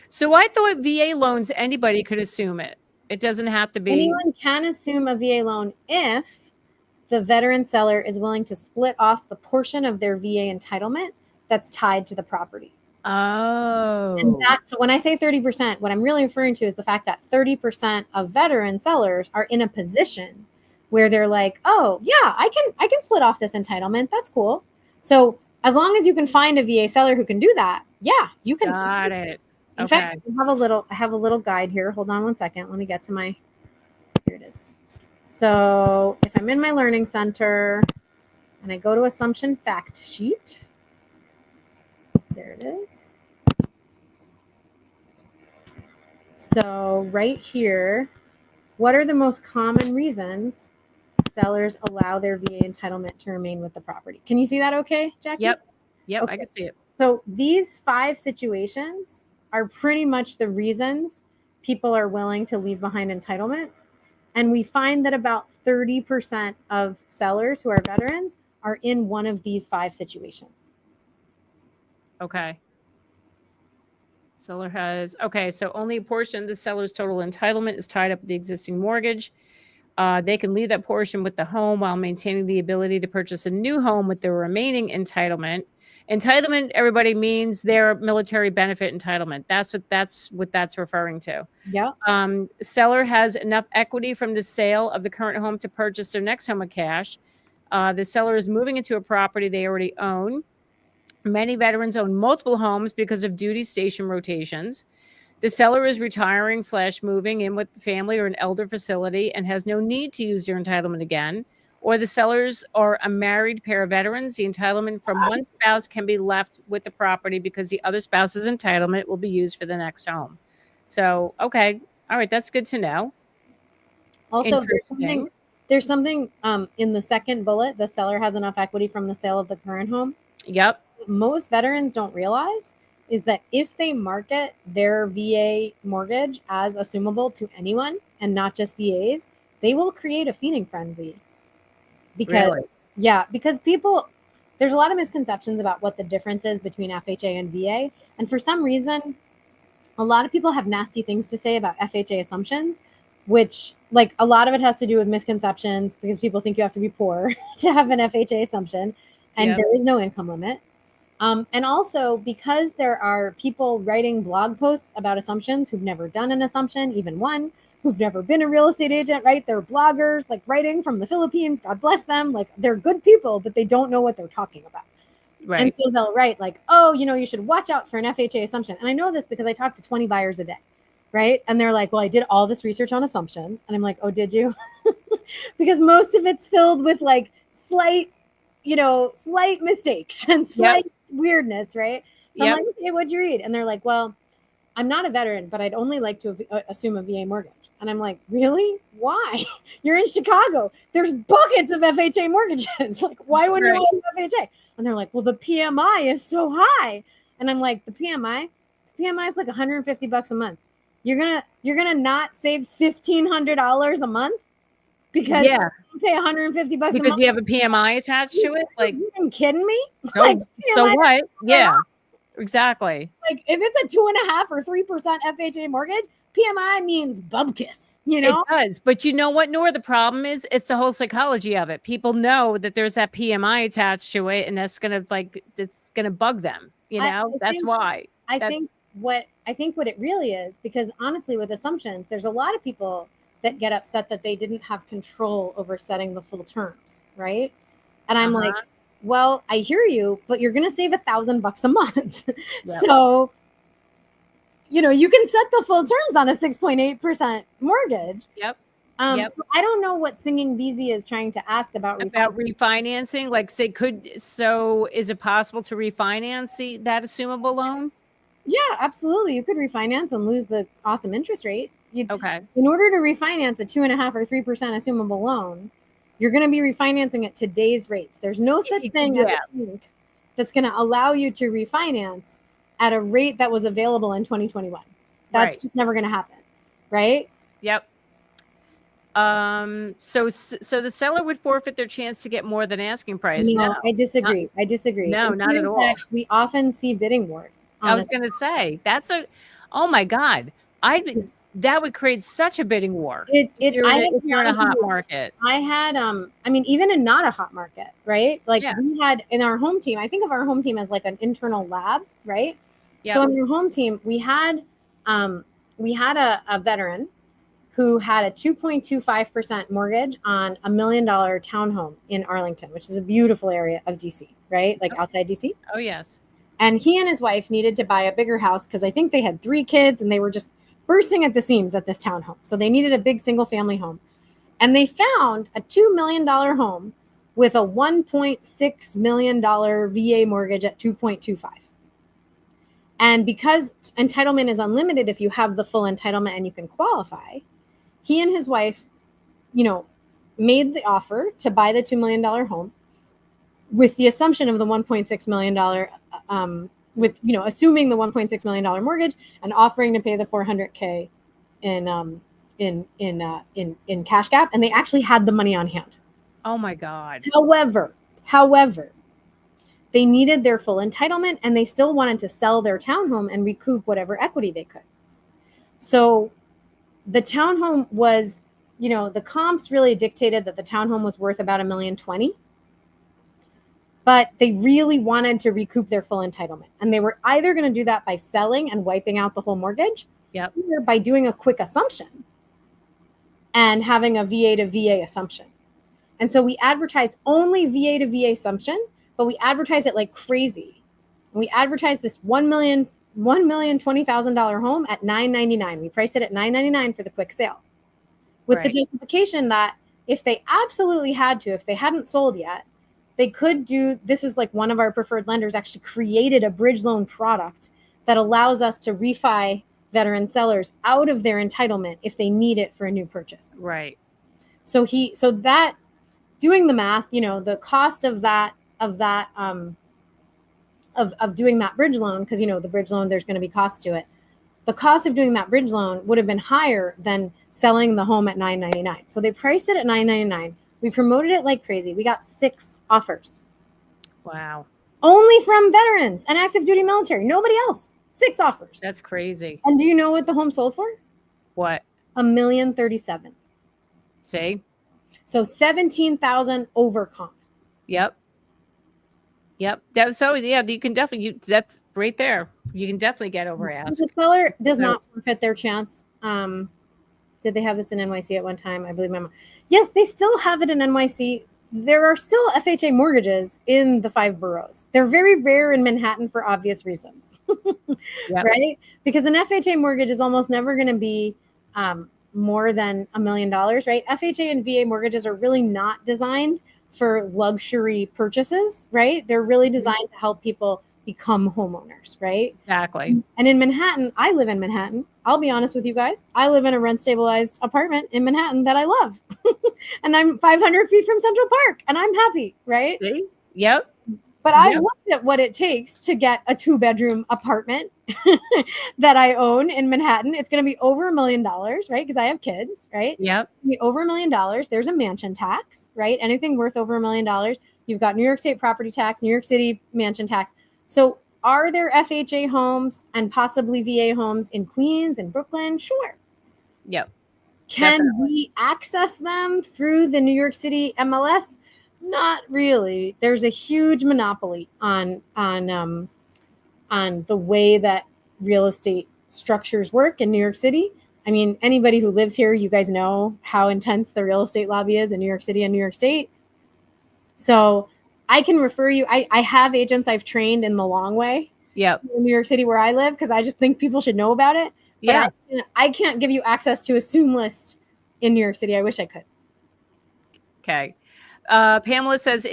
So I thought VA loans, anybody could assume it. It doesn't have to be. Anyone can assume a VA loan if the veteran seller is willing to split off the portion of their VA entitlement that's tied to the property. Oh. And that's when I say 30%, what I'm really referring to is the fact that 30% of veteran sellers are in a position where they're like, oh yeah, I can split off this entitlement. That's cool. So as long as you can find a VA seller who can do that, yeah, you can. Got it. In fact, I have a little guide here. Hold on one second. Let me get to my, here it is. So if I'm in my learning center and I go to assumption fact sheet, there it is. So right here, what are the most common reasons sellers allow their VA entitlement to remain with the property? Can you see that okay, Jackie? Yep, okay. I can see it. So these 5 situations are pretty much the reasons people are willing to leave behind entitlement. And we find that about 30% of sellers who are veterans are in one of these 5 situations. Okay. Seller has, okay, so only a portion of the seller's total entitlement is tied up with the existing mortgage. They can leave that portion with the home while maintaining the ability to purchase a new home with the remaining entitlement. Entitlement, everybody, means their military benefit entitlement. That's what that's referring to. Yeah. Seller has enough equity from the sale of the current home to purchase their next home with cash. The seller is moving into a property they already own. Many veterans own multiple homes because of duty station rotations. The seller is retiring / moving in with the family or an elder facility and has no need to use their entitlement again. Or the sellers are a married pair of veterans. The entitlement from one spouse can be left with the property because the other spouse's entitlement will be used for the next home. So, okay. All right. That's good to know. Also, there's something in the second bullet, the seller has enough equity from the sale of the current home. Yep. Most veterans don't realize is that if they market their VA mortgage as assumable to anyone and not just VAs, they will create a feeding frenzy. Because because people, there's a lot of misconceptions about what the difference is between FHA and VA. And for some reason, a lot of people have nasty things to say about FHA assumptions, which like a lot of it has to do with misconceptions because people think you have to be poor to have an FHA assumption. And there is no income limit. And also because there are people writing blog posts about assumptions who've never done an assumption, even one, who've never been a real estate agent, right? They're bloggers, like writing from the Philippines, God bless them. Like they're good people, but they don't know what they're talking about. Right. And so they'll write like, oh, you should watch out for an FHA assumption. And I know this because I talk to 20 buyers a day, right? And they're like, well, I did all this research on assumptions. And I'm like, oh, did you? Because most of it's filled with like slight mistakes and slight weirdness, right? So I'm like, hey, what'd you read? And they're like, well, I'm not a veteran, but I'd only like to assume a VA mortgage. And I'm like, really? Why? You're in Chicago. There's buckets of FHA mortgages. Like, why wouldn't you want FHA? And they're like, well, the PMI is so high. And I'm like, the PMI is like $150 a month. You're gonna not save $1,500 a month because you pay $150 a month because you have a PMI attached to it. Like, you kidding me? So, like, so what? Yeah, exactly. Like if it's a 2.5 or 3% FHA mortgage, PMI means bubkiss. It does. But you know what, Nora? The problem is it's the whole psychology of it. People know that there's that PMI attached to it, and that's gonna bug them. That's why. I think what it really is, because honestly, with assumptions, there's a lot of people that get upset that they didn't have control over setting the full terms, right? And I'm like, well, I hear you, but you're gonna save $1,000 a month. So you can set the full terms on a 6.8% mortgage. So I don't know what Singing Beezy is trying to ask about refinancing. Like, say, is it possible to refinance that assumable loan? Yeah, absolutely. You could refinance and lose the awesome interest rate. Okay. In order to refinance a 2.5% or 3% assumable loan, you're going to be refinancing at today's rates. There's no such thing as a bank that's going to allow you to refinance at a rate that was available in 2021. That's just never going to happen, right? Yep. So the seller would forfeit their chance to get more than asking price. No, I disagree. Not, I disagree. No, not at all. We often see bidding wars. I was going to say oh my God, that would create such a bidding war. If you're in a hot market. I had, I mean, even in not a hot market, right? Like we had in our home team, I think of our home team as like an internal lab, right? Yep. So in your home team, we had a veteran who had a 2.25% mortgage on $1 million townhome in Arlington, which is a beautiful area of DC, right? Like outside DC. Oh, yes. And he and his wife needed to buy a bigger house because I think they had 3 kids and they were just bursting at the seams at this townhome. So they needed a big single family home. And they found a $2 million home with a $1.6 million VA mortgage at 2.25. And because entitlement is unlimited, if you have the full entitlement and you can qualify, he and his wife, made the offer to buy the $2 million home with the assumption of the $1.6 million, assuming the $1.6 million mortgage and offering to pay the $400K in cash gap. And they actually had the money on hand. Oh my God. However, they needed their full entitlement and they still wanted to sell their townhome and recoup whatever equity they could. So the townhome was, the comps really dictated that the townhome was worth about $1.020 million. But they really wanted to recoup their full entitlement. And they were either going to do that by selling and wiping out the whole mortgage, or by doing a quick assumption and having a VA to VA assumption. And so we advertised only VA to VA assumption, but we advertised it like crazy. And we advertised this $1,020,000 home at $999. We priced it at $999 for the quick sale, with the justification that if they absolutely had to, if they hadn't sold yet, they could do, this is like one of our preferred lenders actually created a bridge loan product that allows us to refi veteran sellers out of their entitlement if they need it for a new purchase. Right. So that doing the math, the cost of doing that bridge loan, because the bridge loan, there's going to be cost to it. The cost of doing that bridge loan would have been higher than selling the home at $999. So they priced it at $999. We promoted it like crazy. We got 6 offers. Wow. Only from veterans and active duty military. Nobody else. 6 offers. That's crazy. And do you know what the home sold for? What? $1,037,000. See? So $17,000 over comp. Yep. You can definitely, that's right there. You can definitely get over ask. The seller does not forfeit their chance. Did they have this in NYC at one time? I believe my mom. Yes, they still have it in NYC. There are still FHA mortgages in the 5 boroughs. They're very rare in Manhattan for obvious reasons, right? Because an FHA mortgage is almost never going to be more than $1 million, right? FHA and VA mortgages are really not designed for luxury purchases, right? They're really designed to help people become homeowners, right? Exactly. And in Manhattan, I live in Manhattan. I'll be honest with you guys. I live in a rent stabilized apartment in Manhattan that I love. And I'm 500 feet from Central Park and I'm happy, right? See? Yep. But I looked at what it takes to get a 2-bedroom apartment that I own in Manhattan. It's going to be over $1 million, right? Because I have kids, right? Yep. Over $1 million. There's a mansion tax, right? Anything worth over $1 million. You've got New York State property tax, New York City mansion tax. So are there FHA homes and possibly VA homes in Queens and Brooklyn? Sure. Yep. Can we access them through the New York City MLS? Not really. There's a huge monopoly on the way that real estate structures work in New York City. I mean, anybody who lives here, you guys know how intense the real estate lobby is in New York City and New York State. So I can refer you. I have agents I've trained in the long way. Yep. In New York City where I live, because I just think people should know about it. But I can't give you access to Assumelist in New York City. I wish I could. Okay. Pamela says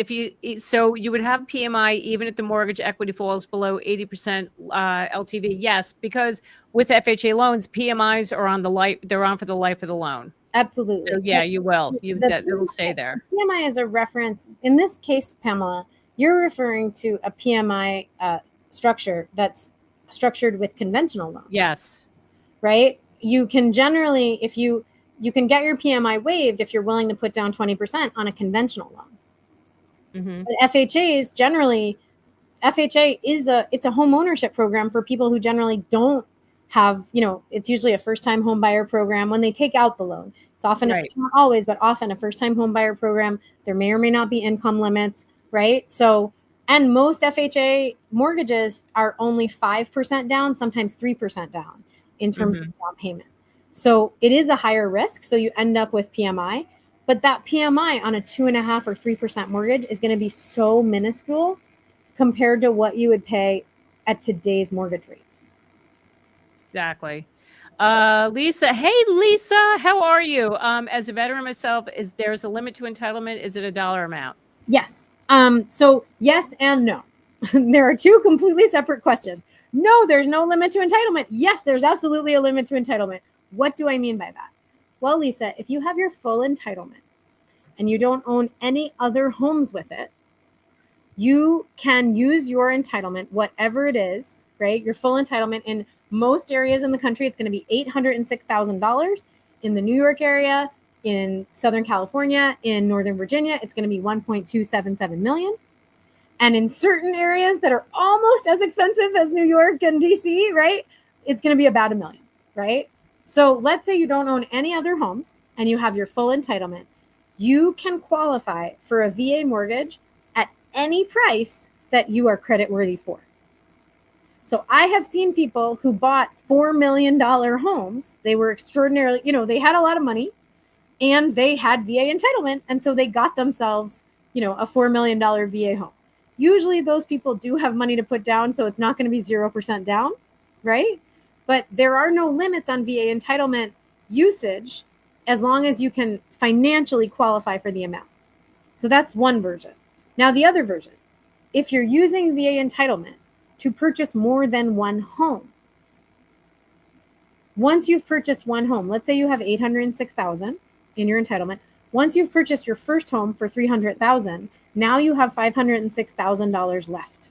so you would have PMI even if the mortgage equity falls below 80% LTV. Yes, because with FHA loans, PMIs are they're on for the life of the loan. Absolutely. So yeah, you will. It'll stay there. PMI is a reference. In this case, Pamela, you're referring to a PMI structure that's structured with conventional loans. Yes. Right? You can generally, if you can get your PMI waived if you're willing to put down 20% on a conventional loan. Mm-hmm. But FHA's generally, FHA it's a home ownership program for people who generally don't have, it's usually a first-time home buyer program when they take out the loan. It's often, right. It's not always, but often a first-time home buyer program. There may or may not be income limits, right? So, and most FHA mortgages are only 5% down, sometimes 3% down in terms of down payment. So it is a higher risk. So you end up with PMI, but that PMI on a 2.5% or 3% mortgage is going to be so minuscule compared to what you would pay at today's mortgage rates. Exactly. Lisa, hey Lisa, how are you? As a veteran myself, there's a limit to entitlement? Is it a dollar amount? Yes. So yes and no. There are two completely separate questions. No, there's no limit to entitlement. Yes, there's absolutely a limit to entitlement. What do I mean by that? Well, Lisa, if you have your full entitlement and you don't own any other homes with it, you can use your entitlement, whatever it is, right? Your full entitlement in most areas in the country, it's going to be $806,000. In the New York area, in Southern California, in Northern Virginia, it's going to be $1.277 million. And in certain areas that are almost as expensive as New York and DC, right, it's going to be about $1 million, right? So let's say you don't own any other homes and you have your full entitlement. You can qualify for a VA mortgage at any price that you are creditworthy for. So I have seen people who bought $4 million homes. They were extraordinarily, they had a lot of money and they had VA entitlement. And so they got themselves, a $4 million VA home. Usually those people do have money to put down, so it's not going to be 0% down, right? But there are no limits on VA entitlement usage as long as you can financially qualify for the amount. So that's one version. Now, the other version, if you're using VA entitlement to purchase more than one home, once you've purchased one home, let's say you have $806,000 in your entitlement. Once you've purchased your first home for $300,000, now you have $506,000 left.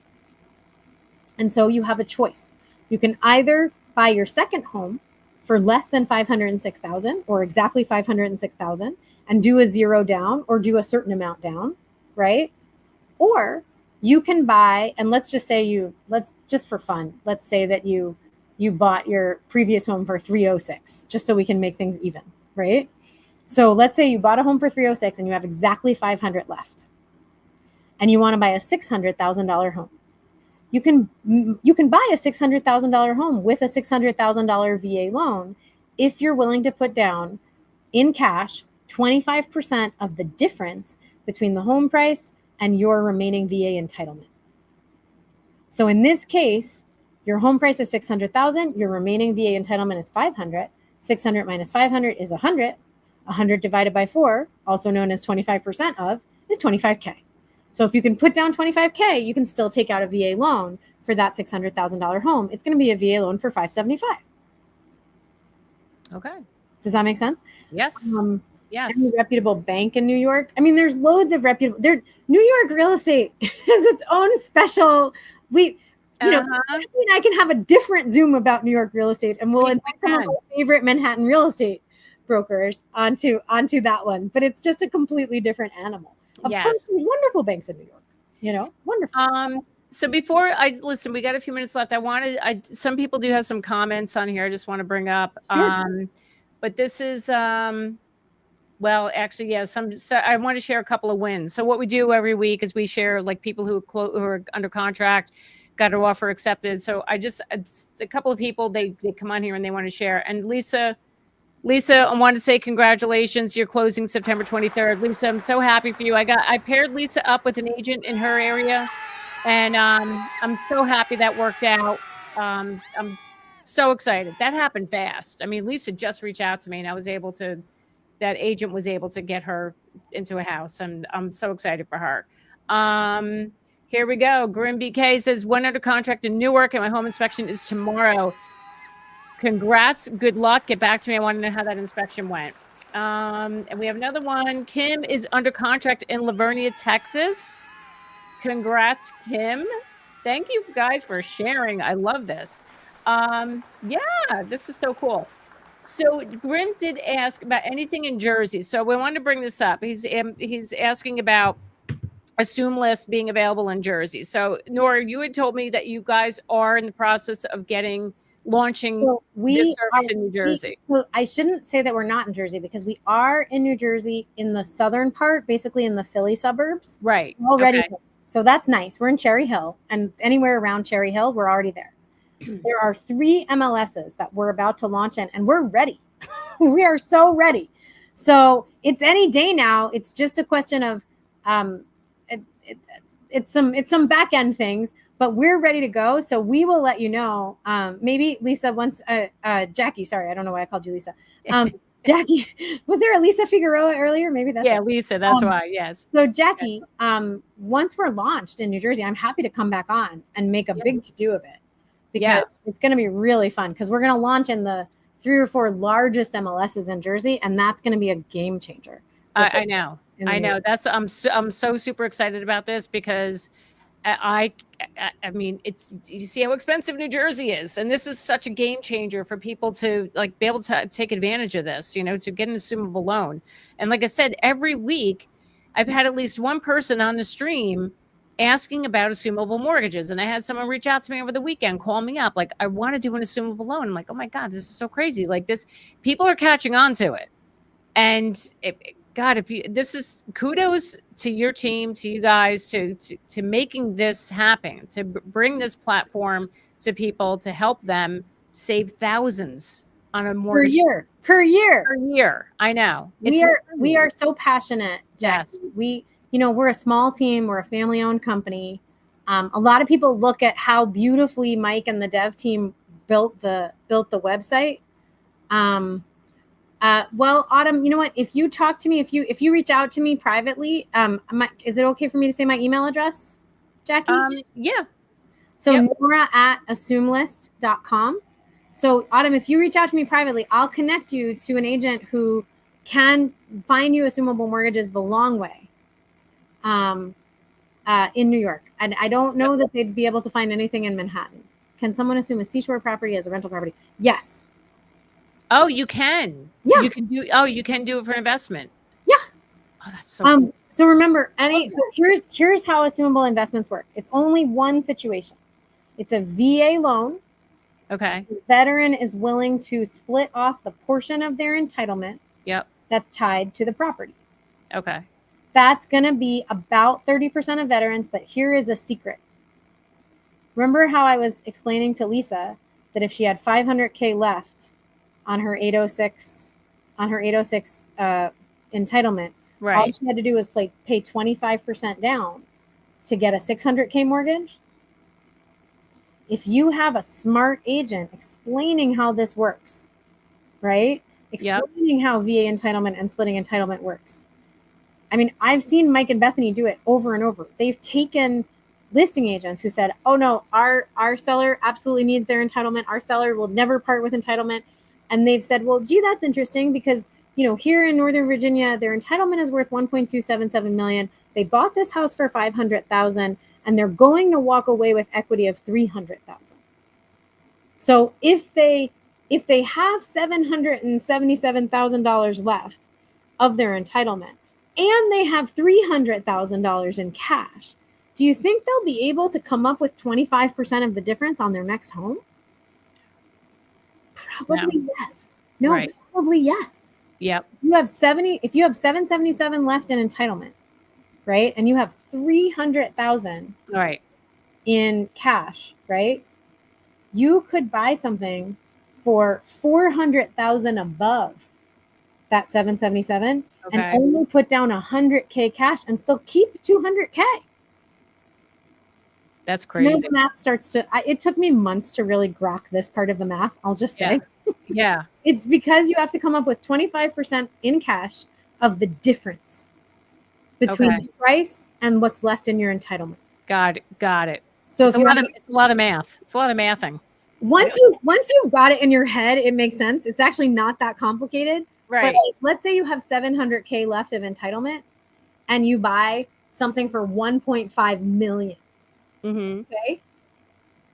And so you have a choice. You can either buy your second home for less than $506,000 or exactly $506,000 and do a zero down or do a certain amount down, right? Or you can buy, and let's just say just for fun, let's say that you bought your previous home for $306, just so we can make things even, right? So let's say you bought a home for $306 and you have exactly $500 left. And you want to buy a $600,000 home. You can buy a $600,000 home with a $600,000 VA loan if you're willing to put down in cash 25% of the difference between the home price and your remaining VA entitlement. So in this case, your home price is $600,000, your remaining VA entitlement is $500. 600 minus 500 is 100. 100 divided by 4, also known as 25% of, is $25K. So if you can put down $25K, you can still take out a VA loan for that $600,000 home. It's going to be a VA loan for $575. Okay. Does that make sense? Yes. Yes. Any reputable bank in New York? I mean, there's loads of reputable. New York real estate has its own special. I can have a different Zoom about New York real estate, and we'll invite some of our favorite Manhattan real estate brokers onto that one. But it's just a completely different animal. Of course, there's wonderful banks in New York. Wonderful. So before I listen, we got a few minutes left. Some people do have some comments on here I just want to bring up. Sure. But this is well, actually, yeah. So I want to share a couple of wins. So what we do every week is we share like people who are under contract, got an offer accepted. So it's a couple of people, they come on here and they want to share. And Lisa, I want to say congratulations. You're closing September 23rd. Lisa, I'm so happy for you. I paired Lisa up with an agent in her area, and I'm so happy that worked out. I'm so excited. That happened fast. I mean, Lisa just reached out to me, and that agent was able to get her into a house. And I'm so excited for her. Here we go. Grim BK says, one under contract in Newark and my home inspection is tomorrow. Congrats. Good luck. Get back to me. I want to know how that inspection went. And we have another one. Kim is under contract in Lavernia, Texas. Congrats, Kim. Thank you guys for sharing. I love this. Yeah, this is so cool. So Grim did ask about anything in Jersey. So we wanted to bring this up. He's asking about Assumelist being available in Jersey. So Nora, you had told me that you guys are in the process of launching this service in New Jersey. I shouldn't say that we're not in Jersey, because we are in New Jersey in the southern part, basically in the Philly suburbs. Right. Already. Okay. So that's nice. We're in Cherry Hill, and anywhere around Cherry Hill, we're already there. There are 3 MLSs that we're about to launch in, and we're ready. We are so ready. So it's any day now. It's just a question of it's some back end things, but we're ready to go. So we will let you know. Maybe Lisa once, Jackie, sorry, I don't know why I called you Lisa. Jackie, was there a Lisa Figueroa earlier? Maybe that's it. Lisa, that's why, yes. So Jackie, once we're launched in New Jersey, I'm happy to come back on and make a big to-do of it, because it's going to be really fun, because we're going to launch in the 3 or 4 largest MLSs in Jersey, and that's going to be a game changer. I know. I'm so super excited about this, because I mean, you see how expensive New Jersey is, and this is such a game changer for people to be able to take advantage of this, to get an assumable loan. And like I said, every week I've had at least one person on the stream asking about assumable mortgages. And I had someone reach out to me over the weekend, call me up, like, I want to do an assumable loan. I'm like, oh my God, this is so crazy. Like, this, people are catching on to it. And God, this is kudos to your team, to you guys, to making this happen, to bring this platform to people, to help them save thousands on a mortgage per year. I know. We are so passionate, Jackie. Yes. We're a small team. We're a family-owned company. A lot of people look at how beautifully Mike and the dev team built the website. Well, Autumn, you know what? If you talk to me, if you reach out to me privately, is it okay for me to say my email address, Jackie? Yeah. So Nora at assumelist.com. So Autumn, if you reach out to me privately, I'll connect you to an agent who can find you assumable mortgages the long way. In New York. And I don't know that they'd be able to find anything in Manhattan. Can someone assume a seashore property as a rental property? Yes. Oh, you can. Yeah. You can do it for investment. Yeah. Oh, that's so cool. So remember, so here's how assumable investments work. It's only one situation. It's a VA loan. Okay. The veteran is willing to split off the portion of their entitlement. Yep. That's tied to the property. Okay. That's going to be about 30% of veterans, but here is a secret. Remember how I was explaining to Lisa that if she had $500K left on her 806 entitlement, right, all she had to do was pay 25% down to get a $600K mortgage? If you have a smart agent explaining how this works, right? Explaining how VA entitlement and splitting entitlement works. I mean, I've seen Mike and Bethany do it over and over. They've taken listing agents who said, oh no, our seller absolutely needs their entitlement. Our seller will never part with entitlement. And they've said, well, gee, that's interesting, because, here in Northern Virginia, their entitlement is worth $1.277 million. They bought this house for $500,000, and they're going to walk away with equity of $300,000. So if they have $777,000 left of their entitlement, and they have $300,000 in cash, do you think they'll be able to come up with 25% of the difference on their next home? Probably yes. No, right. Probably yes. Yep. If you have 777 left in entitlement, right, and you have 300,000 right in cash, right, you could buy something for 400,000 above that 777, and only put down 100K cash and still keep 200K. That's crazy. The math starts to, it took me months to really grok this part of the math, I'll just say. Yeah. It's because you have to come up with 25% in cash of the difference. between Okay. the price and what's left in your entitlement. Got it. So It's a lot of math. It's a lot of mathing. Once you've got it in your head, it makes sense. It's actually not that complicated. Right. But let's say you have $700K left of entitlement and you buy something for 1.5 million. Mm-hmm. Okay.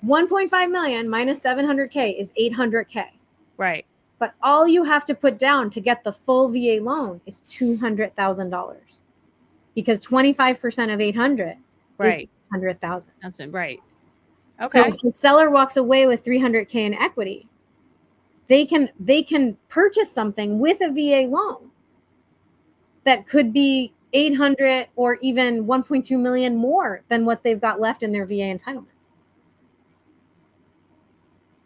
1.5 million minus 700K is 800K. Right. But all you have to put down to get the full VA loan is $200,000, because 25% of 800 right. is 100,000. That's it. Right. Okay. So if the seller walks away with 300K in equity, they can purchase something with a VA loan that could be 800 or even 1.2 million more than what they've got left in their VA entitlement.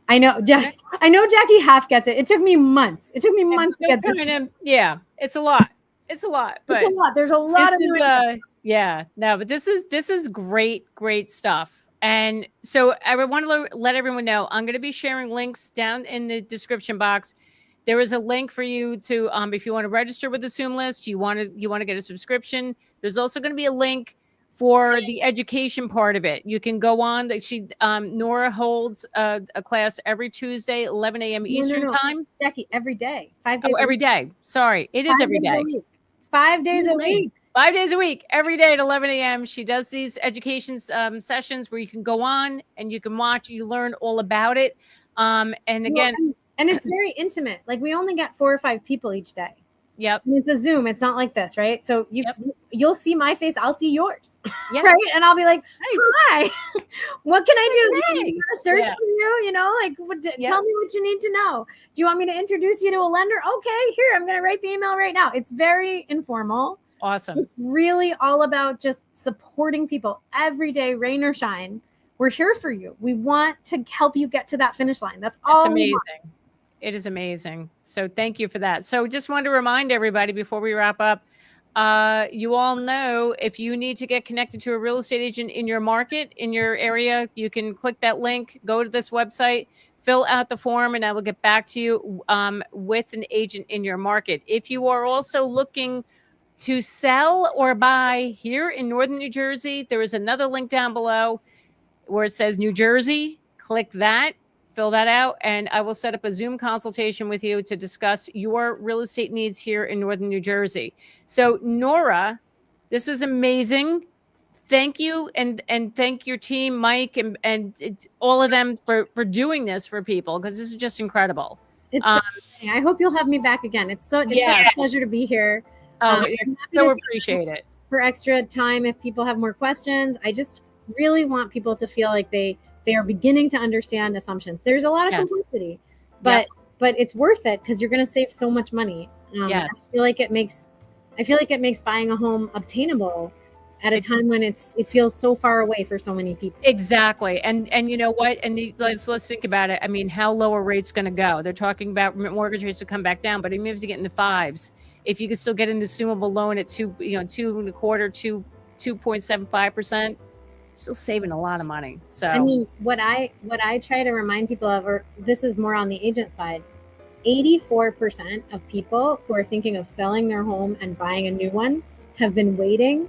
I know Jackie half gets it. It took me months. It took me months to get this. Yeah, it's a lot. It's a lot, but it's a lot. There's a lot of yeah, no, but this is great stuff. And so I want to let everyone know, I'm going to be sharing links down in the description box. There is a link for you to, if you want to register with the Assumelist, you want to get a subscription. There's also going to be a link for the education part of it. You can go on. Nora holds a class every Tuesday, 11 a.m. Eastern time. Jackie, every day, 5 days. Oh, every day. Sorry, it is every day. 5 days a week. 5 days a week, every day at 11 a.m. She does these education sessions where you can go on and you can watch. You learn all about it. And again, and it's very intimate. Like, we only get 4 or 5 people each day. Yep. And it's a Zoom. It's not like this, right? So you'll see my face. I'll see yours. Yep. Right? And I'll be like, nice. Hi, what can I do? Hey. Do you want to search for you? You know, like, tell me what you need to know. Do you want me to introduce you to a lender? Okay, here, I'm going to write the email right now. It's very informal. Awesome. It's really all about just supporting people every day, rain or shine. We're here for you. We want to help you get to that finish line. That's all. It's amazing. It is amazing. So thank you for that. So just wanted to remind everybody before we wrap up, you all know, if you need to get connected to a real estate agent in your market, in your area, you can click that link, go to this website, fill out the form, and I will get back to you with an agent in your market. If you are also looking to sell or buy here in Northern New Jersey, there is another link down below where it says New Jersey. Click that. Fill that out, and I will set up a Zoom consultation with you to discuss your real estate needs here in Northern New Jersey. So, Nora, this is amazing. Thank you, and thank your team, Mike, and all of them for doing this for people, because this is just incredible. It's I hope you'll have me back again. It's such a pleasure to be here. So appreciate it. For extra time, if people have more questions, I just really want people to feel like they are beginning to understand assumptions. There's a lot of complexity, but it's worth it, because you're going to save so much money. I feel like it makes buying a home obtainable at a time when it feels so far away for so many people. Exactly. And you know what? And let's think about it. I mean, how low are rates going to go? They're talking about mortgage rates to come back down, but even if you get in the 5s, if you could still get an assumable loan at 2.25%, 2.75%, still saving a lot of money. So I mean, what I try to remind people of, or this is more on the agent side, 84% of people who are thinking of selling their home and buying a new one have been waiting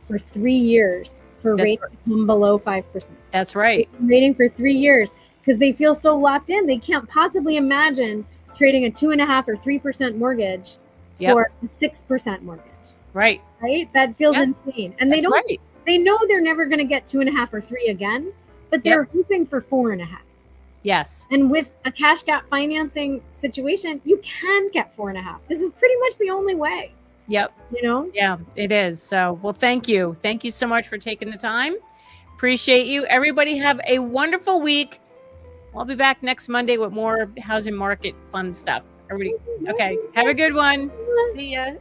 for 3 years for rates to come below 5%. That's right. Waiting for 3 years because they feel so locked in. They can't possibly imagine trading a 2.5% or 3% mortgage for a 6% mortgage. Right. Right. That feels insane. And they know they're never going to get 2.5 or 3 again, but they're hoping for 4.5. Yes. And with a cash gap financing situation, you can get 4.5. This is pretty much the only way. Yep. You know? Yeah, it is. So, well, thank you. Thank you so much for taking the time. Appreciate you. Everybody have a wonderful week. I'll be back next Monday with more housing market fun stuff. Everybody. Okay. Have a good one. See ya.